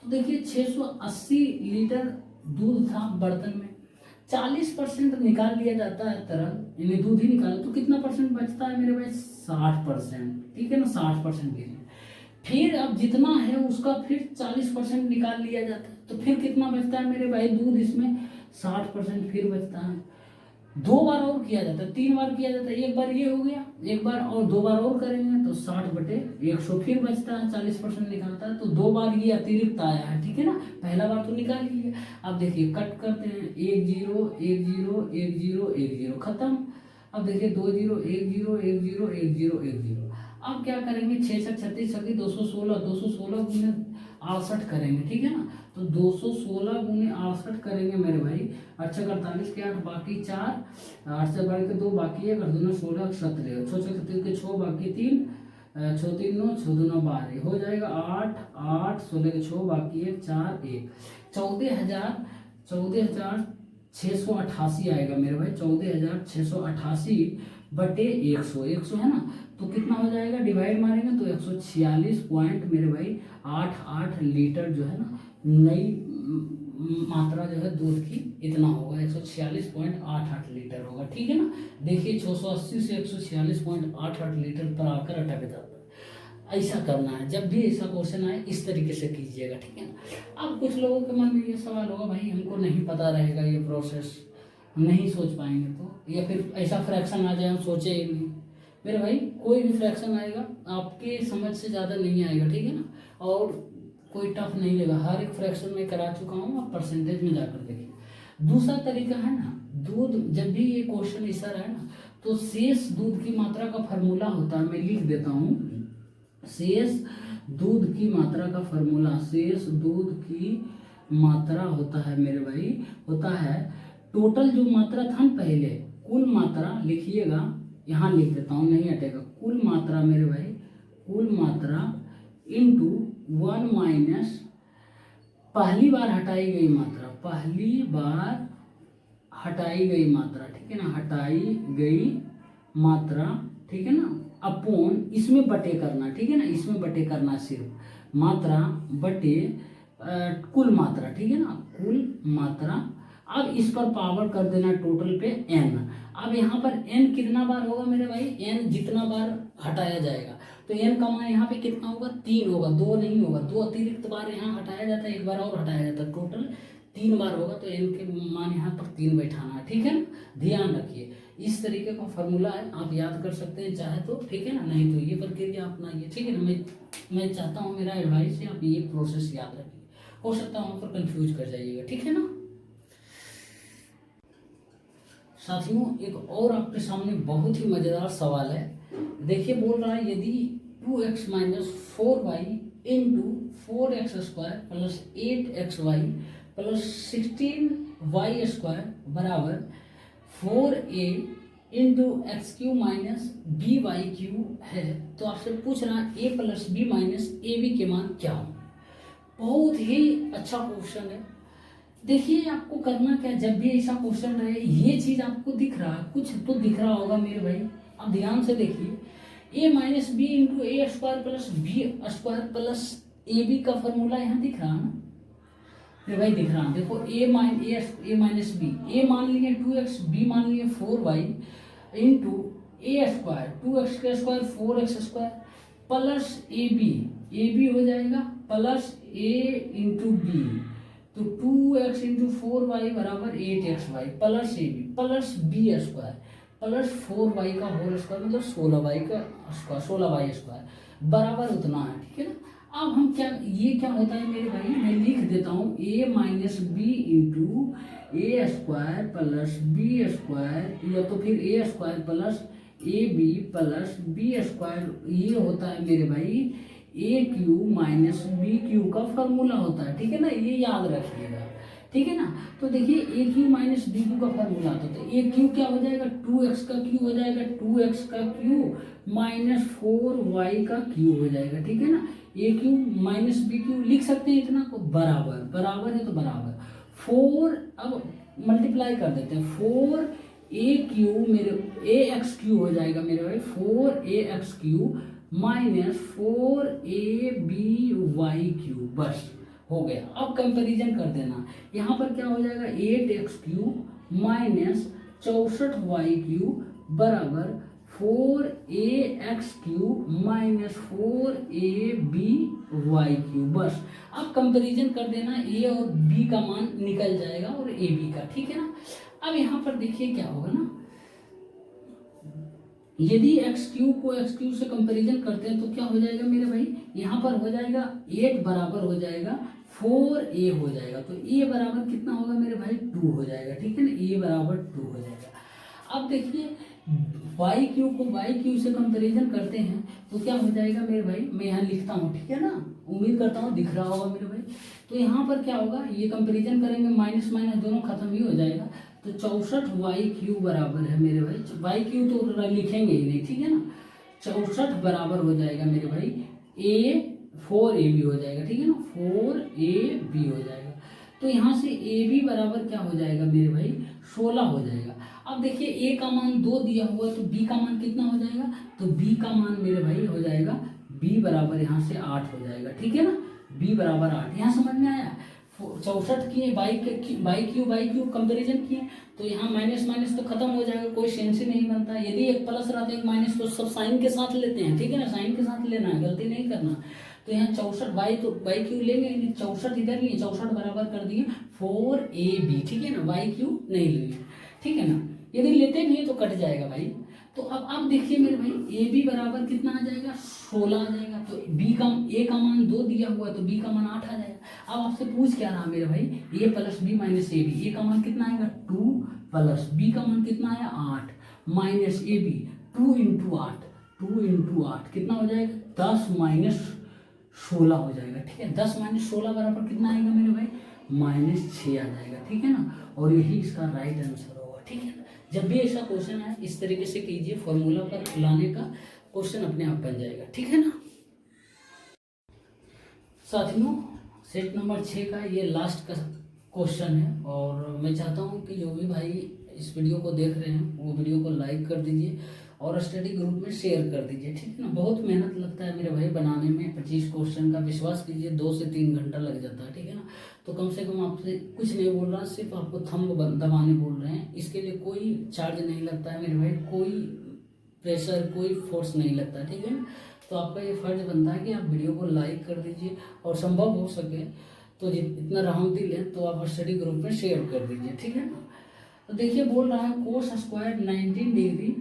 तो देखिए 680 लीटर दूध था बर्तन में, 40% निकाल लिया जाता है तरल, यानी दूध ही निकाला, तो कितना परसेंट बचता है मेरे भाई, 60%, ठीक है ना, 60% के लिए। फिर अब जितना है उसका फिर 40% निकाल लिया जाता है, तो फिर कितना बचता है मेरे भाई दूध, इसमें 60% फिर बचता है। 2 बार और किया जाता है, 3 बार किया जाता है, एक बार ये हो गया, एक बार और 2 बार और करेंगे तो 60/100 फिर बचता है, 40% निकलता है। तो 2 बार ये अतिरिक्त आया है, ठीक है ना, पहला बार तो निकाल लिया। अब देखिए कट करते हैं, 1 0 1 0 1 0 1 0 खत्म। अब देखिए 2 0 1 0 1 0 1 0 1 0। अब क्या करेंगे, 6 6 36 छक्की 216, 216 गुने 68 करेंगे, ठीक है ना। तो 216 गुने 68 करेंगे मेरे भाई, 8 48 के 8 बाकी 4, 8 से बढ़ के 2 बाकी है, 8 2 16 17, 6 6 के 6 बाकी 3, 6 3 9 6 2 9 12 हो जाएगा 8 8 16 के 6 बाकी है 4 1, 14,688 आएगा मेरे भाई, 14,688 बटे 100, 100 है ना, तो कितना हो जाएगा, डिवाइड मारेंगे तो 146 पॉइंट मेरे भाई 88 लीटर जो है ना, नई मात्रा जो है दूध की इतना होगा, 146.88 लीटर होगा, ठीक है ना। देखिए 680 से 146.88 लीटर पर आकर अटक जाता है। ऐसा करना है, जब भी ऐसा क्वेश्चन आए इस तरीके से कीजिएगा, ठीक है ना। अब कुछ लोगों के मन में ये सवाल होगा, भाई हमको नहीं पता रहेगा ये प्रोसेस, हम नहीं सोच पाएंगे तो, या फिर ऐसा फ्रैक्शन आ जाए हम सोचे ही नहीं। मेरे भाई कोई भी फ्रैक्शन आएगा आपके समझ से ज़्यादा नहीं आएगा, ठीक है ना, और कोई टफ नहीं लेगा, हर एक फ्रैक्शन में करा चुका हूँ, आप परसेंटेज में जाकर देखिए। दूसरा तरीका है ना, दूध, जब भी ये क्वेश्चन ऐसा रहे ना, तो शेष दूध की मात्रा का फॉर्मूला होता है, मैं लिख देता हूँ, शेष दूध की मात्रा का फॉर्मूला, शेष दूध की मात्रा होता है मेरे भाई, होता है टोटल जो मात्रा था पहले, कुल मात्रा लिखिएगा, यहाँ लिख देता हूँ नहीं हटेगा, कुल मात्रा मेरे भाई, कुल मात्रा इंटू 1 माइनस पहली बार हटाई गई मात्रा, पहली बार हटाई गई मात्रा, ठीक है ना, हटाई गई मात्रा, ठीक है ना, अपॉन इसमें बटे करना, ठीक है ना, इसमें बटे करना, सिर्फ मात्रा बटे कुल मात्रा, ठीक है ना, कुल मात्रा। अब इस पर पावर कर देना टोटल पे n। अब यहाँ पर n कितना बार होगा मेरे भाई, n जितना बार हटाया जाएगा, तो n का मान यहाँ पे कितना होगा, 3 होगा, 2 नहीं होगा, 2 अतिरिक्त बार यहाँ हटाया जाता है, एक बार और हटाया जाता है, टोटल 3 बार होगा, तो n के मान यहाँ पर 3 बैठाना है, ठीक है ना, ध्यान रखिए। इस तरीके का फॉर्मूला है, आप याद कर सकते हैं चाहे तो, ठीक है ना, नहीं तो ये प्रक्रिया अपनाइए, ठीक है ना। मैं चाहता हूँ, मेरा एडवाइस है आप ये प्रोसेस याद रखिए, हो सकता है वहाँ पर कंफ्यूज कर जाइएगा, ठीक है ना। साथियों एक और आपके सामने बहुत ही मजेदार सवाल है, देखिए बोल रहा है यदि 2x minus 4y into 4x² plus 8xy plus 16y² बराबर 4a into x³ minus by³ है, तो आपसे पूछ रहा है a plus b minus ab के मान क्या हो। बहुत ही अच्छा क्वेश्चन है। देखिए आपको करना क्या, जब भी ऐसा क्वेश्चन रहे, ये चीज आपको दिख रहा है, कुछ तो दिख रहा होगा मेरे भाई, आप ध्यान से देखिए, a minus B into a² plus b² plus ab का फॉर्मूला यहाँ दिख रहा है ना मेरे भाई, दिख रहा है, देखो a माइनस बी, a मान लिए 2x, b मान लिए 4y इंटू a² 2x का स्क्वायर 4x² प्लस ab हो जाएगा प्लस a इंटू बी, तो तो 2x इंटू 4y बराबर 8xy plus A B plus B square plus 4y का होल स्क्वायर मतलब 16y का स्क्वायर 16y स्क्वायर बराबर उतना है, ठीक है ना। अब हम क्या, ये क्या होता है मेरे भाई, मैं लिख देता हूँ a minus B into A square plus B square या तो फिर A square plus A B plus B square, ये होता है मेरे भाई A cube minus B cube का फॉर्मूला होता है, ठीक है ना, ये याद रखिएगा, ठीक है ना। तो देखिए ए क्यू माइनस बी क्यू का फॉर्मूला होता है, ए क्यू क्या हो जाएगा 2x का क्यू हो जाएगा 2x का क्यू माइनस 4y का क्यू हो जाएगा, ठीक है ना। ए क्यू माइनस बी क्यू लिख सकते हैं इतना को, बराबर बराबर है तो बराबर 4, अब मल्टीप्लाई कर देते हैं 4 ए क्यू मेरे ए एक्स क्यू हो जाएगा मेरे भाई 4 A X cube minus 4 A B Y cube, बस हो गया। अब कंपैरिजन कर देना, यहाँ पर क्या हो जाएगा 8x Q minus 64y Q बराबर 4ax Q minus 4ab Q, बस। अब कंपैरिजन कर देना, a और b का मान निकल जाएगा और ab का, ठीक है ना। अब यहाँ पर देखिए क्या होगा ना, यदि एक्स क्यू को एक्स क्यू से कंपैरिजन करते हैं तो क्या हो जाएगा मेरे भाई, यहाँ पर हो जाएगा 8 बराबर हो जाएगा 4a हो जाएगा, तो a बराबर कितना होगा मेरे भाई 2 हो जाएगा, ठीक है ना, a बराबर 2 हो जाएगा। अब देखिए वाई क्यू को वाई क्यू से कंपैरिजन करते हैं तो क्या हो जाएगा मेरे भाई, मैं यहाँ लिखता हूँ, ठीक है ना, उम्मीद करता हूँ दिख रहा होगा मेरे भाई। तो यहाँ पर क्या होगा, ये कंपैरिजन करेंगे माइनस माइनस दोनों खत्म ही हो जाएगा, तो 64y क्यू बराबर है मेरे भाई, वाई क्यू तो लिखेंगे ही नहीं, ठीक है ना, 64 बराबर हो जाएगा मेरे भाई a 4ab हो जाएगा, ठीक है ना, 4ab हो जाएगा। तो यहाँ से ab बराबर क्या हो जाएगा मेरे भाई 16 हो जाएगा। अब देखिए a का मान 2 दिया हुआ है तो b का मान कितना हो जाएगा, तो b का मान मेरे भाई हो जाएगा b बराबर यहाँ से 8 हो जाएगा, ठीक है ना, b बराबर 8, यहाँ समझ में आया। 64 किए बाई क्यू कंपेरिजन किए तो यहाँ माइनस माइनस तो खत्म हो जाएगा, कोई सेंस ही नहीं बनता। यदि एक प्लस रहता है एक माइनस तो सब साइन के साथ लेते हैं, ठीक है ना, साइन के साथ लेना है, गलती नहीं करना। तो यहाँ 64 बाई क्यू लेंगे, 64 इधर लिए 64 बराबर कर दिए 4ab, ठीक है ना, वाई क्यू नहीं लिए, ठीक है ना, यदि लेते भी है तो कट जाएगा भाई। तो अब देखिए मेरे भाई ए बी बराबर कितना आ जाएगा 16 आ जाएगा, तो बी का ए का मान 2 दिया हुआ है तो बी का मान 8 आ जाएगा। अब आपसे पूछ क्या रहा मेरे भाई, A plus B minus A B, A का मान कितना आएगा 2 प्लस बी का मान कितना आया 8 माइनस ए बी 2 इंटू 8 कितना हो जाएगा 10 माइनस 16 हो जाएगा, ठीक है। 10 माइनस 16 बराबर कितना आएगा मेरे भाई -6 आ जाएगा, ठीक है ना, और यही इसका राइट आंसर होगा, ठीक है ना। जब भी ऐसा क्वेश्चन आए इस तरीके से कीजिए, फॉर्मूला पर लाने का क्वेश्चन अपने आप बन जाएगा, ठीक है ना। साथियों सेट नंबर 6 का ये लास्ट का क्वेश्चन है और मैं चाहता हूँ कि जो भी भाई इस वीडियो को देख रहे हैं वो वीडियो को लाइक कर दीजिए और स्टडी ग्रुप में शेयर कर दीजिए, ठीक है ना। बहुत मेहनत लगता है मेरे भाई बनाने में, 25 क्वेश्चन का विश्वास कीजिए 2 से 3 घंटा लग जाता है, ठीक है ना। तो कम से कम आपसे कुछ नहीं बोल रहा, सिर्फ आपको थंब दबाने बोल रहे हैं, इसके लिए कोई चार्ज नहीं लगता है मेरे भाई, कोई प्रेशर कोई फोर्स नहीं लगता, ठीक है ना। तो आपका ये फर्ज बनता है कि आप वीडियो को लाइक कर दीजिए और संभव हो सके तो जितना रहमदिल है तो आप स्टडी ग्रुप में शेयर कर दीजिए, ठीक है ना। तो देखिए बोल रहा है cos square 19 degree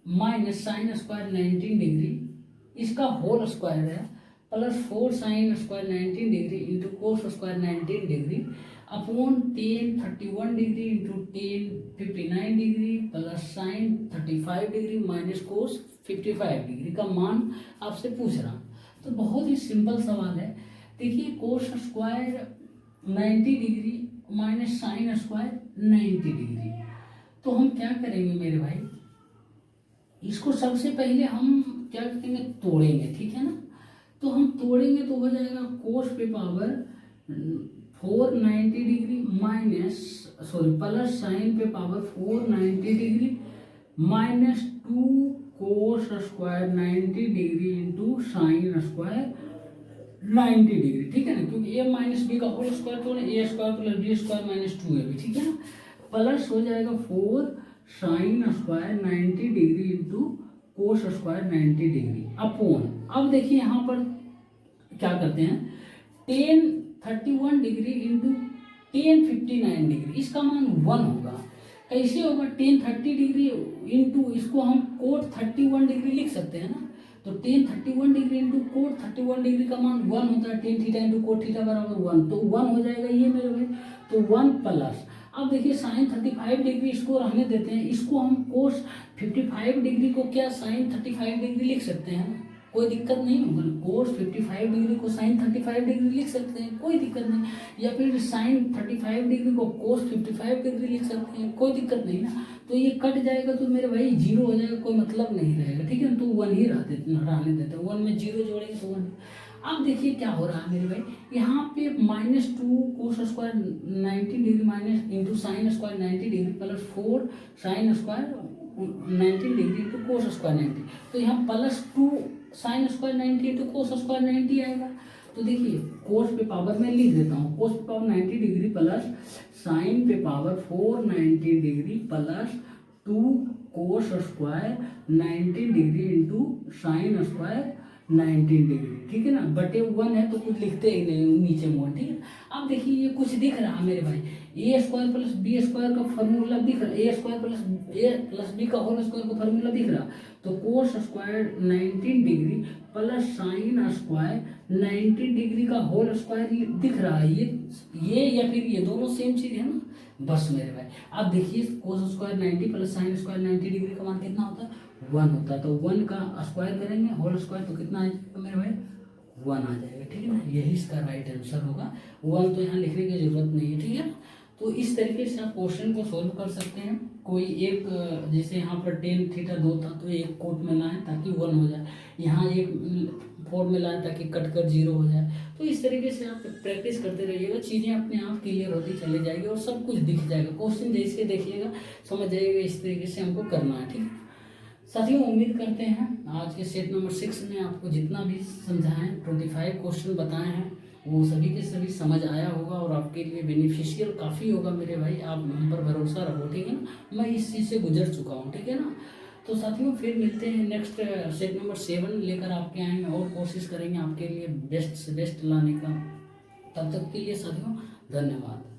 minus sine square 19 degree, इसका होल स्क्वायर है plus 4 sine square 19 degree into cos square 19 degree upon 10 31 degree into 10 59 degree plus sign 35 degree minus cos 55 degree का मान आपसे पूछ रहा। तो बहुत ही सिंपल सवाल है। देखिए कोस square 90 degree minus sign square 90 degree, तो हम क्या करेंगे मेरे भाई, इसको सबसे पहले हम क्या करेंगे तोड़ेंगे, ठीक है ना। तो हम तोड़ेंगे तो हो जाएगा कोस पे पावर 490 डिग्री प्लस साइन पे power 490 degree minus 2 cos square 90 degree into sine square 90 degree, ठीक है ना, क्योंकि ए माइनस बी का होल स्क्वायर तो A square plus B square minus 2ab, ठीक है ना, प्लस हो जाएगा 4 sine square 90 degree into cos square 90 degree upon, अब देखिए यहाँ पर क्या करते हैं 10 31 डिग्री इंटू tan 59 डिग्री, इसका मान 1 होगा। कैसे होगा? tan 30 डिग्री इंटू इसको हम cot 31 डिग्री लिख सकते हैं ना, तो tan 31 degree into cot 31 degree का मान 1 होता है। tan theta into cot theta बराबर 1, तो 1 हो जाएगा ये मेरे भाई। तो 1 प्लस, अब देखिए sin 35 डिग्री इसको रहने देते हैं, इसको हम cos 55 डिग्री को क्या sin 35 डिग्री लिख सकते हैं ना, कोई दिक्कत नहीं होगा। cos 55 डिग्री को sin 35 डिग्री लिख सकते हैं, कोई दिक्कत नहीं। या फिर sin 35 डिग्री को cos 55 डिग्री लिख सकते हैं, कोई दिक्कत नहीं ना। तो ये कट जाएगा तो मेरे भाई 0 हो जाएगा, कोई मतलब नहीं रहेगा, ठीक है। तो 1 ही रहने देते हैं, 1 में 0 जोड़ेंगे तो 1। अब देखिए क्या हो रहा है मेरे भाई, यहाँ पे -2 cos square 90 degree minus into sine square 90 degree plus 4 sine square 90 degree into cos square 90, तो यहाँ +2 sign square 90 into cos square 90 आएगा। तो देखिए कोस पे पावर मैं लिख देता हूँ, कोस पे पावर 90 डिग्री प्लस साइन पे power 490 degree plus 2 cos square 90 degree into sine square 90 degree, ठीक है ना। बटे 1 है तो कुछ लिखते ही नहीं नीचे मोड़, ठीक है। अब देखिए ये कुछ दिख रहा है मेरे भाई, ए स्क्वायर प्लस बी स्क्वायर का फॉर्मूला दिख रहा है, ए स्क्वायर प्लस बी का होल स्क्वायर का फॉर्मूला दिख रहा। तो कोस square 90 degree plus sign square 90 degree का होल स्क्वायर दिख रहा है। ये या फिर ये दोनों सेम चीज है ना, बस मेरे भाई। अब देखिए कोस square 90 plus sign square 90 degree का मान कितना होता है? 1 होता है। तो 1 का स्क्वायर करेंगे होल स्क्वायर तो कितना आ जाएगा मेरे भाई? 1 आ जाएगा, ठीक है ना। यही इसका राइट आंसर होगा। 1 तो यहाँ लिखने की जरूरत नहीं है, ठीक है ना। तो इस तरीके से आप क्वेश्चन को सोल्व कर सकते हैं। कोई एक, जैसे यहाँ पर tan थीटा 2 था तो एक कोट में लाएं ताकि 1 हो जाए, यहाँ एक 4 में लाएं ताकि कट कर 0 हो जाए। तो इस तरीके से आप प्रैक्टिस करते रहिएगा, चीज़ें अपने आप क्लियर होती चली जाएगी और सब कुछ दिख जाएगा। क्वेश्चन जैसे देखिएगा समझ जाइएगा, इस तरीके से हमको करना है, ठीक है। साथियों उम्मीद करते हैं आज के सेट नंबर 6 में आपको जितना भी समझाएं, 25 क्वेश्चन बताए हैं, वो सभी के सभी समझ आया होगा और आपके लिए बेनिफिशियल काफ़ी होगा मेरे भाई। आप हम पर भरोसा रखो, ठीक है ना। मैं इस चीज़ से गुजर चुका हूँ, ठीक है ना। तो साथियों फिर मिलते हैं नेक्स्ट सेट नंबर 7 लेकर आपके आएंगे और कोशिश करेंगे आपके लिए बेस्ट से बेस्ट लाने का। तब तक के लिए साथियों धन्यवाद।